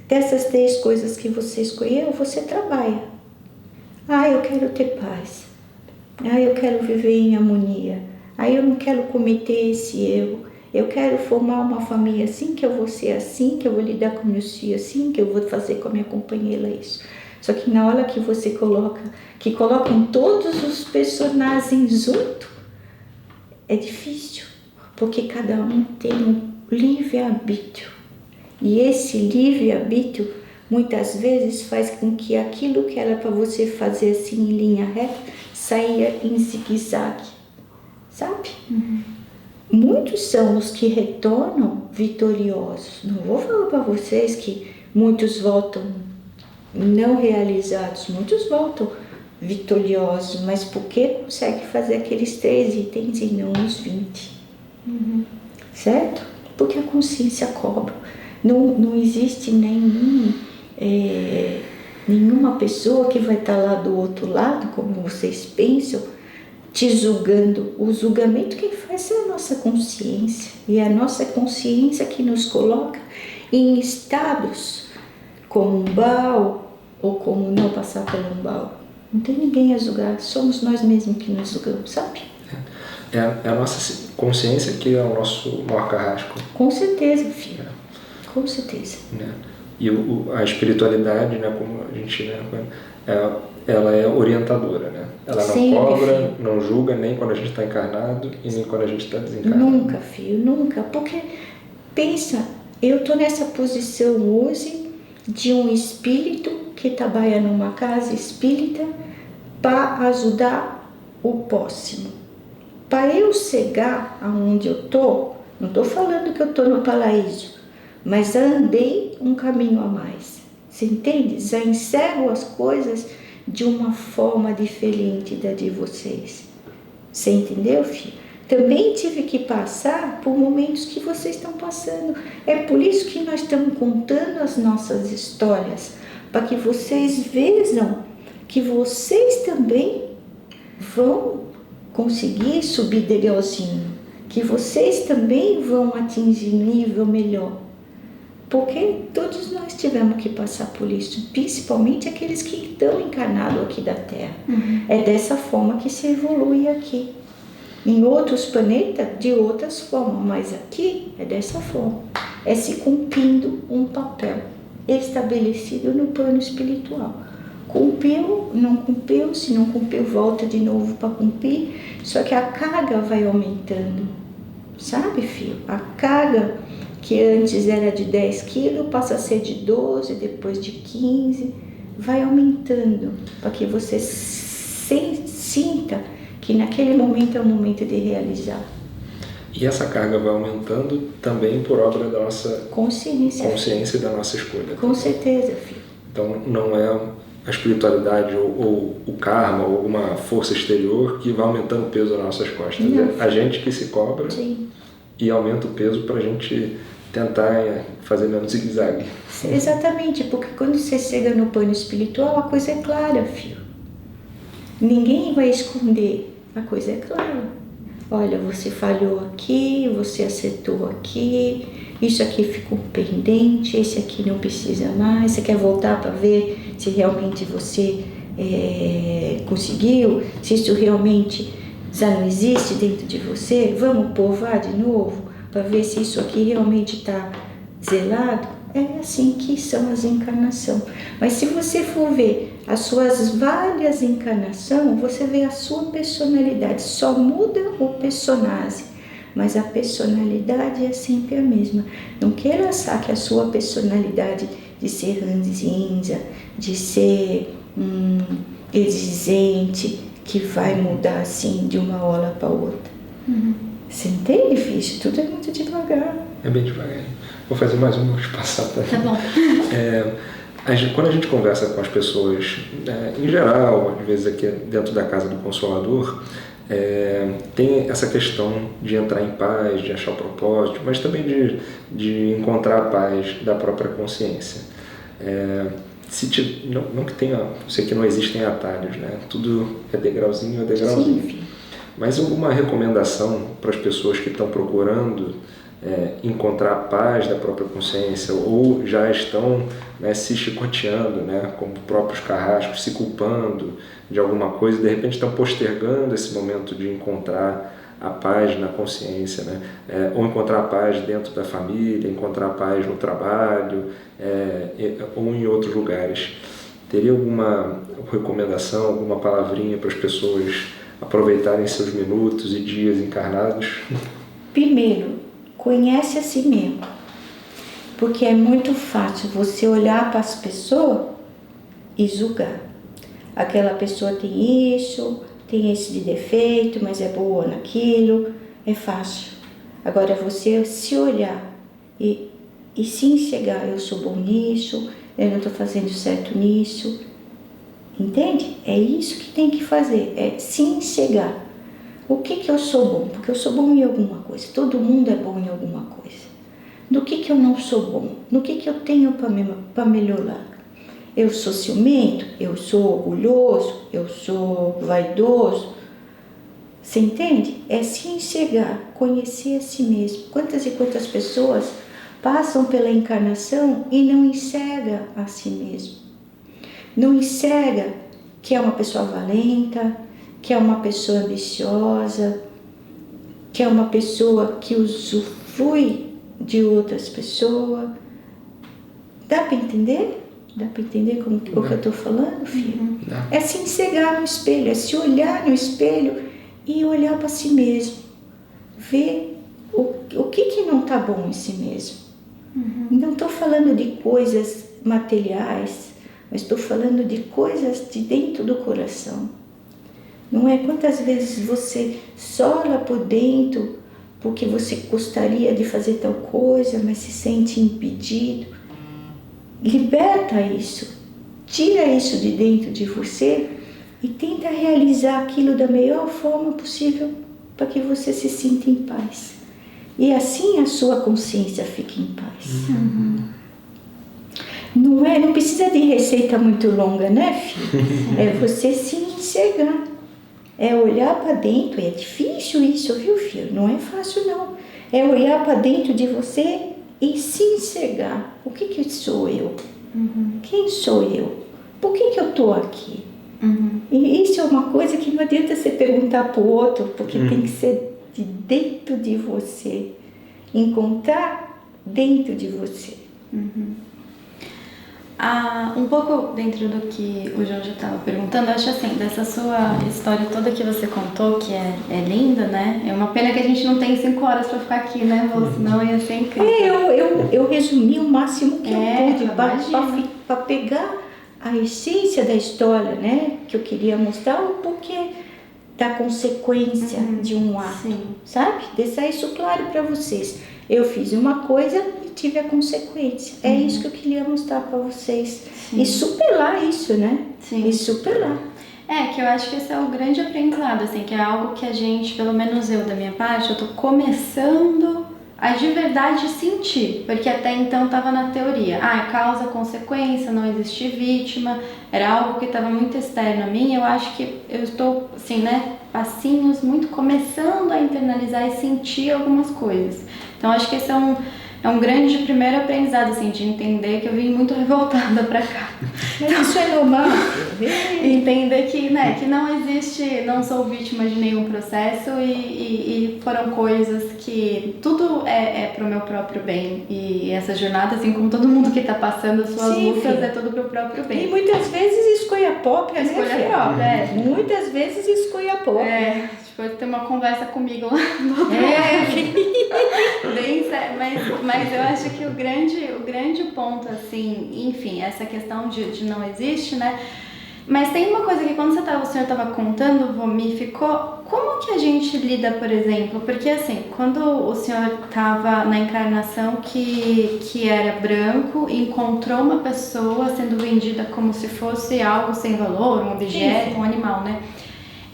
dessas 3 coisas que você escolheu, você trabalha. Eu quero ter paz. Eu quero viver em harmonia. Eu não quero cometer esse erro. Eu quero formar uma família assim, que eu vou ser assim, que eu vou lidar com meus filhos assim, que eu vou fazer com a minha companheira isso. Só que na hora que você colocam todos os personagens junto, é difícil, porque cada um tem um livre-arbítrio. E esse livre-arbítrio, muitas vezes, faz com que aquilo que era para você fazer assim em linha reta, saia em zigue-zague, sabe? Muitos são os que retornam vitoriosos. Não vou falar para vocês que muitos voltam não realizados, muitos voltam vitoriosos, mas por que consegue fazer aqueles 3 itens e não os 20? Certo? Porque a consciência cobra. Não existe nenhuma pessoa que vai estar lá do outro lado, como vocês pensam, te julgando. O julgamento quem faz é a nossa consciência. E é a nossa consciência que nos coloca em estados como umbral ou como não passar pelo umbral. Não tem ninguém a julgar, somos nós mesmos que nos julgamos, sabe? É a nossa consciência que é o nosso maior carrasco. Com certeza, filho. Com certeza. E a espiritualidade, né, como a gente, ela é orientadora, né? Ela não Sempre, cobra, filho. não julga nem quando a gente está encarnado e nem quando a gente está desencarnado. Nunca, filho, nunca. Porque, pensa, eu estou nessa posição hoje de um espírito que trabalha numa casa espírita para ajudar o próximo. Para eu chegar aonde eu estou, não estou falando que eu estou no paraíso, mas já andei um caminho a mais. Você entende? Já enxergo as coisas de uma forma diferente da de vocês. Você entendeu, filho? também tive que passar por momentos que vocês estão passando. É por isso que nós estamos contando as nossas histórias, para que vocês vejam que vocês também vão conseguir subir degrauzinho, que vocês também vão atingir nível melhor. Porque todos nós tivemos que passar por isso, principalmente aqueles que estão encarnados aqui da Terra. É dessa forma que se evolui aqui. Em outros planetas, de outras formas, mas aqui é dessa forma. É se cumprindo um papel estabelecido no plano espiritual. Cumpriu, não cumpriu, se não cumpriu, volta de novo para cumprir. Só que a carga vai aumentando, sabe, filho? A carga que antes era de 10 quilos passa a ser de 12, depois de 15, vai aumentando, para que você sinta que naquele momento é o momento de realizar. E essa carga vai aumentando também por obra da nossa consciência e da nossa escolha. Com certeza, filho. Então não é a espiritualidade ou o karma ou alguma força exterior que vai aumentando o peso das nossas costas. Não. É a gente que se cobra. Sim. E aumenta o peso para a gente tentar fazer menos zigue-zague. Exatamente, porque quando você chega no plano espiritual, a coisa é clara, filho. Ninguém vai esconder, a coisa é clara. Olha, você falhou aqui, você acertou aqui, isso aqui ficou pendente, esse aqui não precisa mais, você quer voltar para ver se realmente você conseguiu, se isso realmente já não existe dentro de você, vamos provar de novo, para ver se isso aqui realmente está zelado. É assim que são as encarnações. Mas se você for ver as suas várias encarnações, você vê a sua personalidade. Só muda o personagem, mas a personalidade é sempre a mesma. Não queira achar que a sua personalidade de ser ranzinza, de ser exigente, que vai mudar assim de uma hora para outra. Você entende, filho? Tudo é muito devagar. É bem devagar. Vou fazer mais um, vou passar para Tá bom. Quando a gente conversa com as pessoas, em geral, às vezes aqui dentro da Casa do Consolador, tem essa questão de entrar em paz, de achar o propósito, mas também de encontrar a paz da própria consciência. Não que tenha, sei que não existem atalhos, né? Tudo é degrauzinho, degrauzinho. Sim. Mas alguma recomendação para as pessoas que estão procurando encontrar a paz da própria consciência ou já estão, né, se chicoteando, né, como próprios carrascos, se culpando de alguma coisa e de repente estão postergando esse momento de encontrar a paz na consciência, né? Ou encontrar a paz dentro da família, encontrar a paz no trabalho, ou em outros lugares. Teria alguma recomendação, alguma palavrinha para as pessoas aproveitarem seus minutos e dias encarnados? Primeiro, conhece a si mesmo. Porque é muito fácil você olhar para as pessoas e julgar. Aquela pessoa tem isso, tem esse de defeito, mas é boa naquilo. É fácil. Agora você se olhar e se enxergar, eu sou bom nisso, eu não estou fazendo certo nisso. Entende? É isso que tem que fazer, é se enxergar. O que eu sou bom? Porque eu sou bom em alguma coisa. Todo mundo é bom em alguma coisa. No que eu não sou bom? No que eu tenho para melhorar? Eu sou ciumento? Eu sou orgulhoso? Eu sou vaidoso? Você entende? É se enxergar, conhecer a si mesmo. Quantas e quantas pessoas passam pela encarnação e não enxergam a si mesmo? Não enxerga que é uma pessoa valenta, que é uma pessoa ambiciosa, que é uma pessoa que usufrui de outras pessoas. Dá para entender? Dá para entender o que eu estou falando, filho? É se enxergar no espelho, é se olhar no espelho e olhar para si mesmo. Ver o que não está bom em si mesmo. Não estou falando de coisas materiais, mas estou falando de coisas de dentro do coração. Não é quantas vezes você sola por dentro porque você gostaria de fazer tal coisa, mas se sente impedido. Liberta isso, tira isso de dentro de você e tenta realizar aquilo da melhor forma possível para que você se sinta em paz. E assim a sua consciência fica em paz. Não precisa de receita muito longa, né, filho? É você se enxergar. É olhar para dentro. É difícil isso, viu, filho? Não é fácil, não. É olhar para dentro de você e se enxergar. O que sou eu? Quem sou eu? Por que eu estou aqui? E isso é uma coisa que não adianta você perguntar para o outro, porque tem que ser de dentro de você. Encontrar dentro de você. Um pouco dentro do que o João já estava perguntando, eu acho assim, dessa sua história toda que você contou, que é linda, né? É uma pena que a gente não tem 5 horas para ficar aqui, né, Vô? Senão ia ser incrível. Eu resumi o máximo que eu pude para pegar a essência da história, né? Que eu queria mostrar o porquê da consequência de um ato, sabe? Deixar isso claro para vocês. Eu fiz uma coisa e tive a consequência. É isso que eu queria mostrar para vocês. E superar isso, né? E superar. Que eu acho que esse é o grande aprendizado, assim, que é algo que a gente, pelo menos eu da minha parte, eu tô começando a de verdade sentir, porque até então estava na teoria, causa, consequência, não existe vítima, era algo que estava muito externo a mim. Eu acho que eu estou, assim, né, passinhos, muito começando a internalizar e sentir algumas coisas. Então acho que esse é um grande primeiro aprendizado, assim, de entender que eu vim muito revoltada pra cá. Mas isso é normal. Entender que, né, que não existe, não sou vítima de nenhum processo e foram coisas que tudo é pro meu próprio bem. E essa jornada, assim como todo mundo que tá passando as suas lutas, é tudo pro próprio bem. E muitas vezes escolha própria, né? Escolha própria, Muitas vezes escolha própria. Tipo, ter uma conversa comigo lá no bem sério, mas eu acho que o grande ponto, assim, enfim, essa questão de não existe, né? Mas tem uma coisa que quando o senhor estava contando, Vô, me ficou, como que a gente lida, por exemplo, porque assim, quando o senhor estava na encarnação que era branco, encontrou uma pessoa sendo vendida como se fosse algo sem valor, um objeto, um animal, né?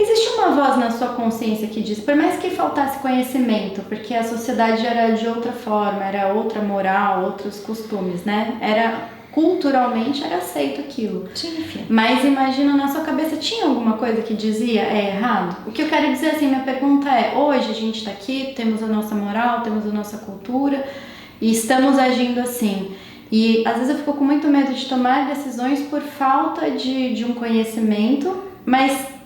Existe uma voz na sua consciência que diz, por mais que faltasse conhecimento, porque a sociedade era de outra forma, era outra moral, outros costumes, né? Culturalmente era aceito aquilo. Mas imagina, na sua cabeça tinha alguma coisa que dizia errado? O que eu quero dizer, assim, minha pergunta é, hoje a gente tá aqui, temos a nossa moral, temos a nossa cultura e estamos agindo assim. E às vezes eu fico com muito medo de tomar decisões por falta de um conhecimento, mas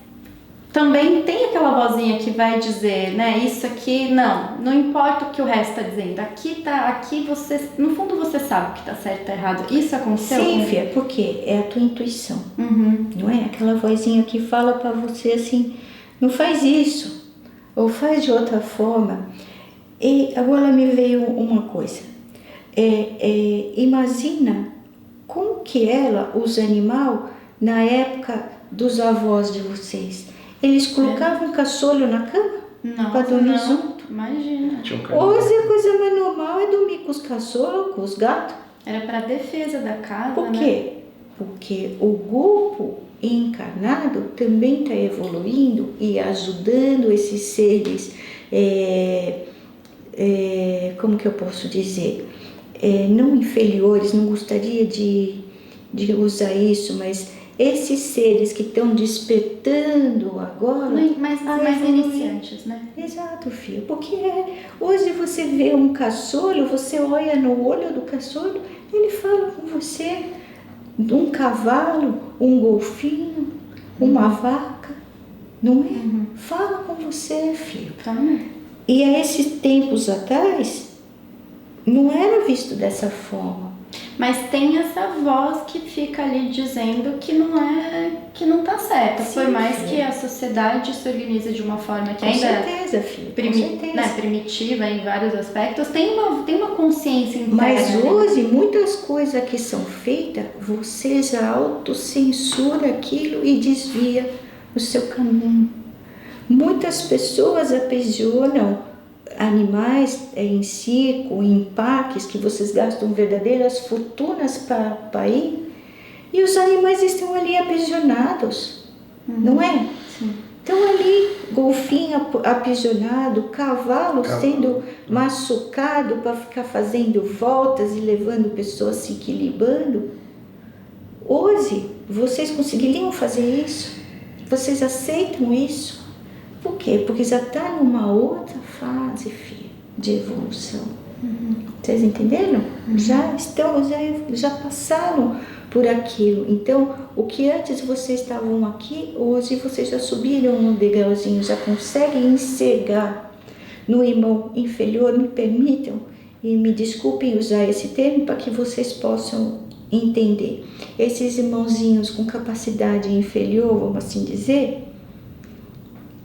também tem aquela vozinha que vai dizer, né, isso aqui, não importa o que o resto está dizendo, aqui você, no fundo você sabe o que está certo e está errado. Isso aconteceu? Sim, filha, porque é a tua intuição, não é? Aquela vozinha que fala para você assim, não faz isso, ou faz de outra forma. E agora me veio uma coisa, imagina como que os animais, na época dos avós de vocês, eles colocavam um caçolho na cama para dormir junto. Imagina. Hoje a coisa mais normal é dormir com os cachorros, com os gatos. Era para defesa da casa. Por quê? Porque o grupo encarnado também está evoluindo e ajudando esses seres, como que eu posso dizer, não inferiores, não gostaria de usar isso, mas esses seres que estão despertando agora... Mais iniciantes, né? Exato, filho. Porque hoje você vê um caçolo, você olha no olho do caçolo, ele fala com você. Um cavalo, um golfinho, uma vaca, não é? Fala com você, filho. E a esses tempos atrás, não era visto dessa forma. Mas tem essa voz que fica ali dizendo que não tá certa. Por mais que a sociedade se organize de uma forma que ainda é primitiva em vários aspectos, tem uma consciência interna. Mas hoje, muitas coisas que são feitas, você já autocensura aquilo e desvia o seu caminho. Muitas pessoas aprisionam animais em circo, em parques, que vocês gastam verdadeiras fortunas para ir, e os animais estão ali aprisionados, não é? Sim. Estão ali aí, golfinho aprisionado, cavalo sendo machucado para ficar fazendo voltas e levando pessoas se equilibrando. Hoje, vocês conseguiriam fazer isso? Vocês aceitam isso? Por quê? Porque já está numa outra fase, filho, de evolução. Vocês entenderam? Já passaram por aquilo. Então, o que antes vocês estavam aqui, hoje vocês já subiram um degrauzinho, já conseguem enxergar no irmão inferior. Me permitam e me desculpem usar esse termo para que vocês possam entender. Esses irmãozinhos com capacidade inferior, vamos assim dizer,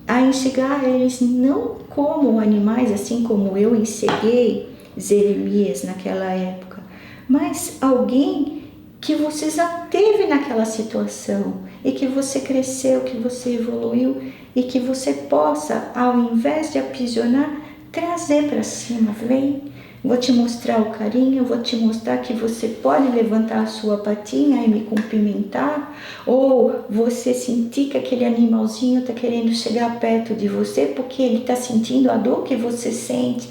a enxergar eles não como animais, assim como eu enxerguei Jeremias naquela época, mas alguém que você já teve naquela situação e que você cresceu, que você evoluiu e que você possa, ao invés de aprisionar, trazer para cima. Vem, vou te mostrar o carinho, vou te mostrar que você pode levantar a sua patinha e me cumprimentar, ou você sentir que aquele animalzinho está querendo chegar perto de você porque ele está sentindo a dor que você sente.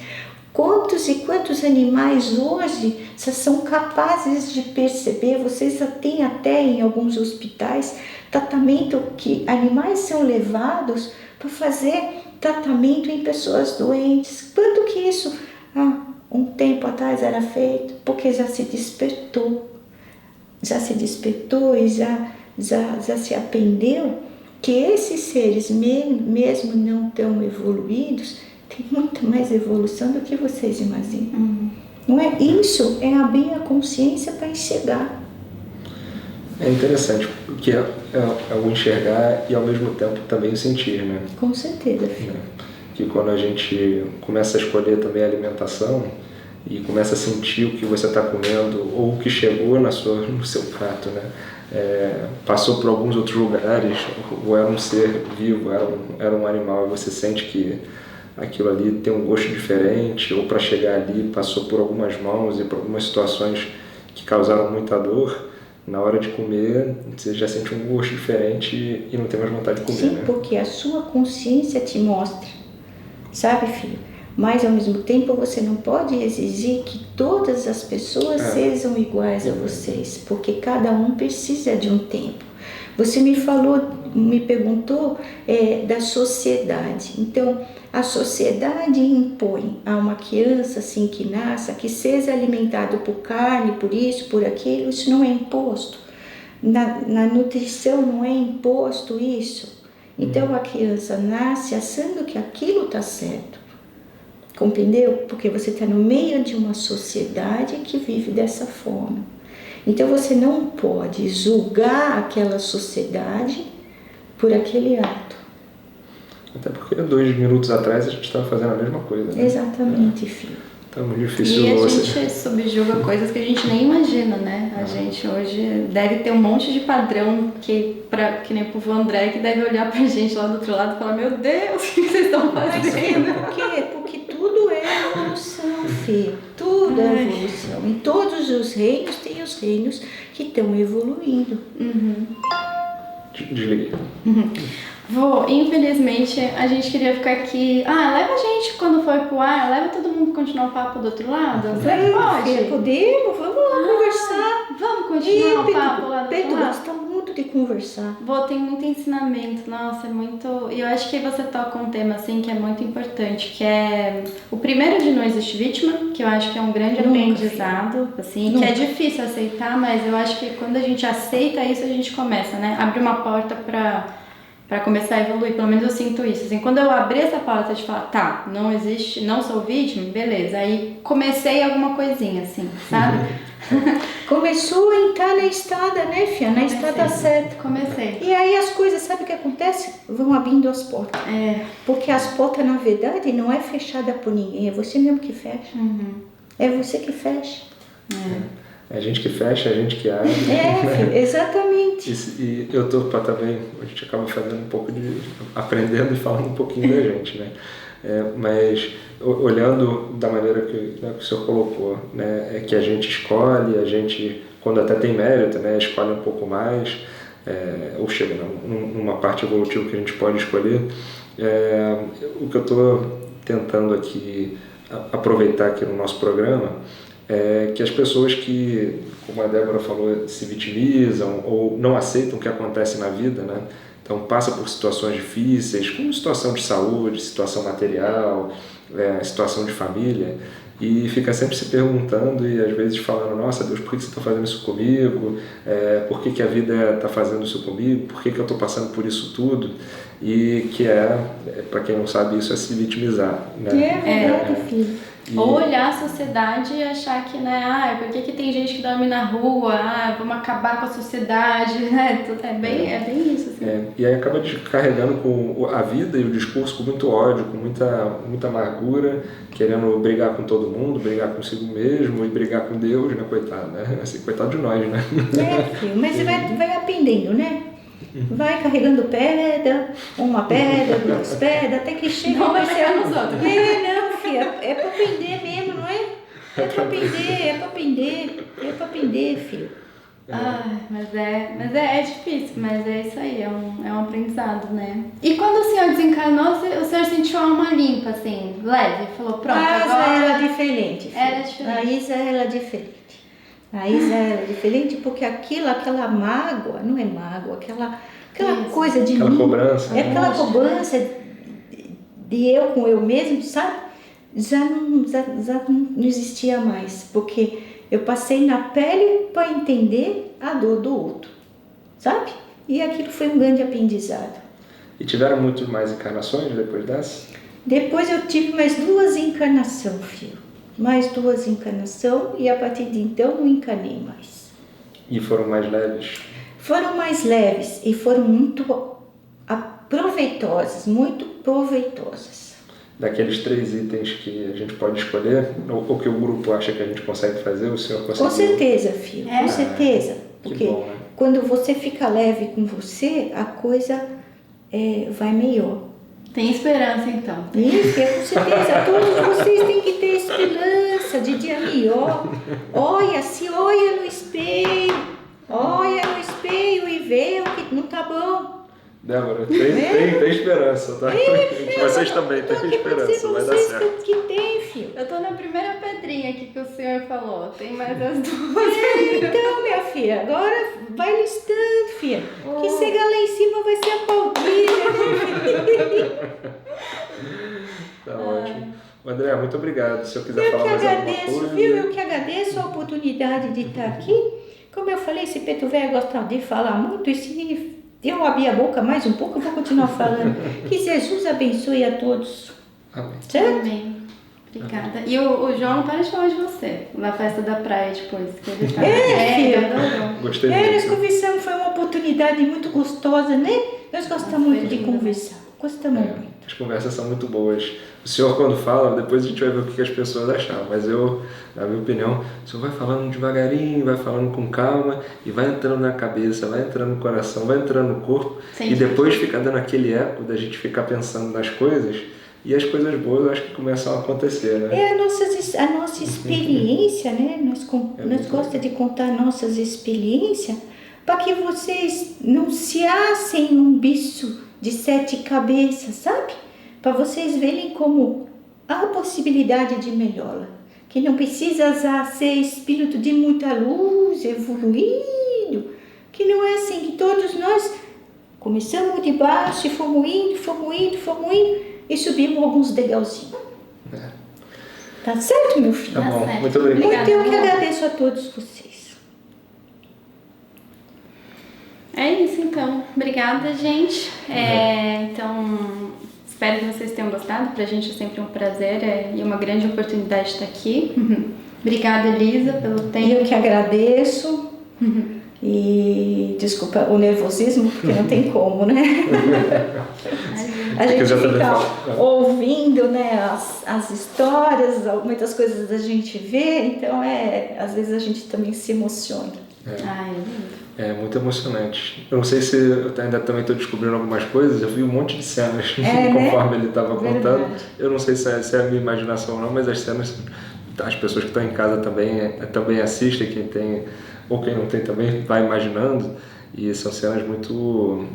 Quantos e quantos animais hoje já são capazes de perceber? Vocês já têm até em alguns hospitais tratamento que animais são levados para fazer tratamento em pessoas doentes. Quanto que isso um tempo atrás era feito? Porque já se despertou e já se aprendeu que esses seres, mesmo não tão evoluídos, tem muito mais evolução do que vocês imaginam. Não é? Isso é abrir a consciência para enxergar. É interessante, porque é o enxergar e ao mesmo tempo também o sentir, né? Com certeza, filho. Que quando a gente começa a escolher também a alimentação e começa a sentir o que você está comendo ou o que chegou no seu prato, né? Passou por alguns outros lugares, ou era um ser vivo, era um animal, e você sente que aquilo ali tem um gosto diferente, ou para chegar ali passou por algumas mãos e por algumas situações que causaram muita dor. Na hora de comer, você já sente um gosto diferente e não tem mais vontade de comer. Sim, né? Porque a sua consciência te mostra, sabe, filho? Mas ao mesmo tempo você não pode exigir que todas as pessoas sejam iguais a vocês, porque cada um precisa de um tempo. Você me perguntou da sociedade. Então, a sociedade impõe a uma criança assim que nasce, que seja alimentado por carne, por isso, por aquilo. Isso não é imposto. Na nutrição não é imposto isso. Então, a criança nasce achando que aquilo está certo. Compreendeu? Porque você está no meio de uma sociedade que vive dessa forma. Então você não pode julgar aquela sociedade por aquele ato. Até porque 2 minutos atrás a gente estava fazendo a mesma coisa. Né? Exatamente, filho. Tá muito difícil. E a gente subjuga coisas que a gente nem imagina, né? A gente hoje deve ter um monte de padrão que nem pro vô André, que deve olhar pra gente lá do outro lado e falar: meu Deus, o que vocês estão fazendo? Por quê? Porque tudo é evolução, filho. Tudo é evolução. Em todos os reinos tem os reinos que estão evoluindo. Desliguei. Vô, infelizmente a gente queria ficar aqui. Leva a gente quando for pro ar, leva todo mundo continuar o papo do outro lado. Você pode? Podemos, vamos lá conversar. Vamos continuar o papo lá do Pedro, outro lado? gosta muito de conversar. Vô, tem muito ensinamento, nossa, é muito... E eu acho que você toca um tema, assim, que é muito importante, que é o primeiro de Não Existe Vítima, que eu acho que é um grande aprendizado, assim, que é difícil aceitar, mas eu acho que quando a gente aceita isso, a gente começa, né? Abre uma porta pra começar a evoluir, pelo menos eu sinto isso, assim, quando eu abri essa porta de falar, tá, não existe, não sou vítima, beleza, aí comecei alguma coisinha, assim, sabe? Começou a entrar na estrada, né, filha? Na estrada certa. Comecei. E aí as coisas, sabe o que acontece? Vão abrindo as portas. Porque as portas, na verdade, não é fechada por ninguém, é você mesmo que fecha. É você que fecha. É a gente que fecha, é a gente que abre. Filho, exatamente. E eu tô para também, a gente acaba fazendo um pouco de... aprendendo e falando um pouquinho da gente, né? Mas olhando da maneira que o senhor colocou, né? É que a gente escolhe, a gente, quando até tem mérito, né? Escolhe um pouco mais. ou chega numa parte evolutiva que a gente pode escolher. O que eu estou tentando aqui aproveitar aqui no nosso programa é que as pessoas que, como a Débora falou, se vitimizam ou não aceitam o que acontece na vida, né? Então passa por situações difíceis, como situação de saúde, situação material, situação de família, e fica sempre se perguntando e às vezes falando: nossa Deus, por que você está fazendo isso comigo? Por que a vida está fazendo isso comigo? Por que eu estou passando por isso tudo? E que para quem não sabe, isso é se vitimizar, né? É verdade, filho. Ou olhar a sociedade e achar que, né, por que tem gente que dorme na rua? Vamos acabar com a sociedade, né? É bem isso, assim. E aí acaba carregando com a vida e o discurso com muito ódio, com muita amargura, querendo brigar com todo mundo, brigar consigo mesmo e brigar com Deus, né, coitado, né? Assim, coitado de nós, né? Filho, mas vai aprendendo, né? Vai carregando pedra, uma pedra, duas pedras, até que chega... Não vai ser nos outros. Não, filha, é pra aprender mesmo, não é? É pra aprender, filho. Mas é difícil, mas é isso aí, é um aprendizado, né? E quando o senhor desencarnou, o senhor sentiu uma limpa, assim, leve? Falou, pronto, agora... Era diferente, filho. Era diferente. A Isa era diferente. A Isa era diferente porque aquela mágoa, não é mágoa, aquela coisa de aquela mim, cobrança. Aquela cobrança de eu com eu mesmo, sabe? Já não existia mais, porque eu passei na pele para entender a dor do outro, sabe? E aquilo foi um grande aprendizado. E tiveram muito mais encarnações depois dessa? Depois eu tive mais 2 encarnações, filho. Mais 2 encarnações e a partir de então não encarnei mais. E foram mais leves? Foram mais leves e foram muito proveitosas. Daqueles 3 itens que a gente pode escolher, ou que o grupo acha que a gente consegue fazer, o senhor conseguiu? Com certeza, filho, com certeza. Porque bom, né? quando você fica leve com você, a coisa vai melhor. Tem esperança, então. Isso, com certeza. Todos vocês têm que ter esperança de dia melhor. Olha no espelho e vê o que não tá bom. Débora, tem esperança, tá? Vocês também têm esperança, vai dar certo. Que tem, filho. Eu tô na primeira pedrinha aqui que o senhor falou. Tem mais as 2. Então, minha filha, agora vai listando, filha. Que chegar lá em cima vai ser aplaudida. Tá ótimo. André, muito obrigado. Se eu quiser falar mais alguma coisa... Viu? Eu que agradeço a oportunidade de estar aqui. Como eu falei, esse preto velho gosta de falar muito, e se eu abrir a boca mais um pouco, eu vou continuar falando. Que Jesus abençoe a todos. Amém. Certo? Amém. Obrigada. E o João não para de falar de você na festa da praia depois. Que ele tá... filho. Adorou. Gostei Nós muito. conversamos, foi uma oportunidade muito gostosa, né? Nós gostamos muito de conversar. Gostamos muito. As conversas são muito boas. O senhor, quando fala, depois a gente vai ver o que as pessoas acharam. Mas eu, na minha opinião, o senhor vai falando devagarinho, vai falando com calma e vai entrando na cabeça, vai entrando no coração, vai entrando no corpo. Sim. E depois fica dando aquele eco da gente ficar pensando nas coisas. E as coisas boas, eu acho que começam a acontecer, né? É a nossa experiência, né? Nós gostamos de contar nossas experiências para que vocês não se assem um bicho de 7 cabeças, sabe? Para vocês verem como há possibilidade de melhora. Que não precisa ser espírito de muita luz, evoluído. Que não é assim, que todos nós começamos de baixo e fomos indo e subimos alguns degrauzinhos. Tá certo, meu filho? Tá bom, certo. muito obrigado. Muito eu que agradeço a todos vocês. É isso, então. Obrigada, gente. Então, espero que vocês tenham gostado. Pra gente é sempre um prazer e uma grande oportunidade de estar aqui. Obrigada, Elisa, pelo tempo. Eu que agradeço. E desculpa o nervosismo, porque não tem como, né? A gente fica ouvindo, né, as histórias, muitas coisas a gente vê, então às vezes a gente também se emociona. É muito emocionante. Eu não sei se eu ainda também estou descobrindo algumas coisas, eu vi um monte de cenas conforme ele estava contando. Eu não sei se é a minha imaginação ou não, mas as cenas, as pessoas que estão em casa também assistem, quem tem ou quem não tem também vai imaginando. E são cenas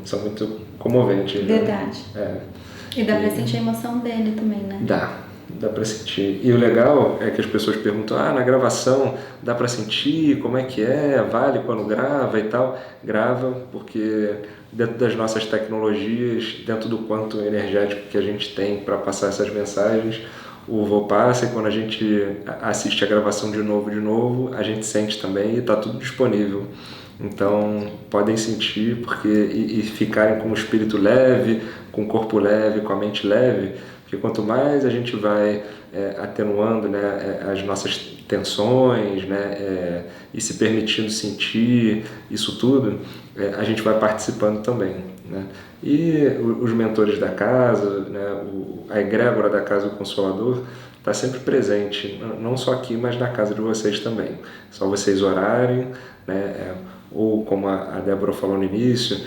são muito comoventes. Verdade. Né? E dá pra sentir a emoção dele também, né? Dá pra sentir. E o legal é que as pessoas perguntam, na gravação dá pra sentir, como é que é, vale quando grava e tal. Grava, porque dentro das nossas tecnologias, dentro do quanto energético que a gente tem para passar essas mensagens, o vô passa, e quando a gente assiste a gravação de novo, a gente sente também, e está tudo disponível. Então podem sentir e ficarem com o espírito leve, com o corpo leve, com a mente leve, porque quanto mais a gente vai atenuando, né, as nossas tensões, né, e se permitindo sentir isso tudo, a gente vai participando também. Né? E os mentores da casa, né, a egrégora da Casa do Consolador está sempre presente, não só aqui, mas na casa de vocês também. Só vocês orarem, né, ou como a Débora falou no início,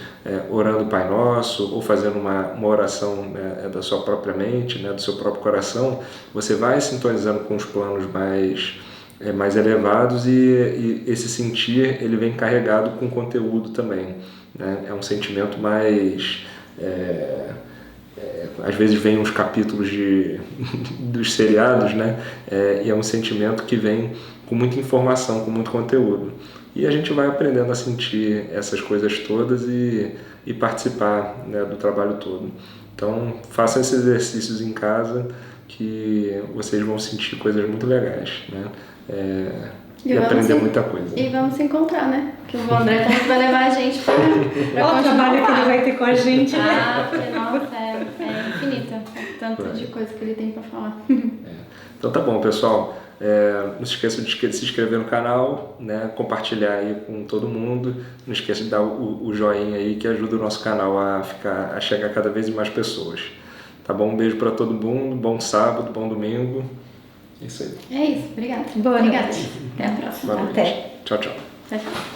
orando o Pai Nosso, ou fazendo uma oração, né, da sua própria mente, né, do seu próprio coração, você vai sintonizando com os planos mais elevados, e esse sentir ele vem carregado com conteúdo também. Né? É um sentimento mais... às vezes vem uns capítulos dos seriados, né? E é um sentimento que vem com muita informação, com muito conteúdo. E a gente vai aprendendo a sentir essas coisas todas e participar, né, do trabalho todo. Então, façam esses exercícios em casa que vocês vão sentir coisas muito legais, né? E aprender muita coisa. E vamos se encontrar, né? Porque o André vai levar a gente pra Olha o trabalho que ele vai ter com a gente, né? Porque, nossa, é infinita. Tanto de coisa que ele tem pra falar. Então tá bom, pessoal. Não se esqueça de se inscrever no canal, né? Compartilhar aí com todo mundo. Não esqueça de dar o joinha aí, que ajuda o nosso canal a chegar cada vez mais pessoas. Tá bom? Um beijo para todo mundo. Bom sábado, bom domingo. Isso aí. É isso. Obrigada. Boa Obrigada. noite. Até a próxima. Boa noite. Até. Tchau, tchau. Tchau, tchau.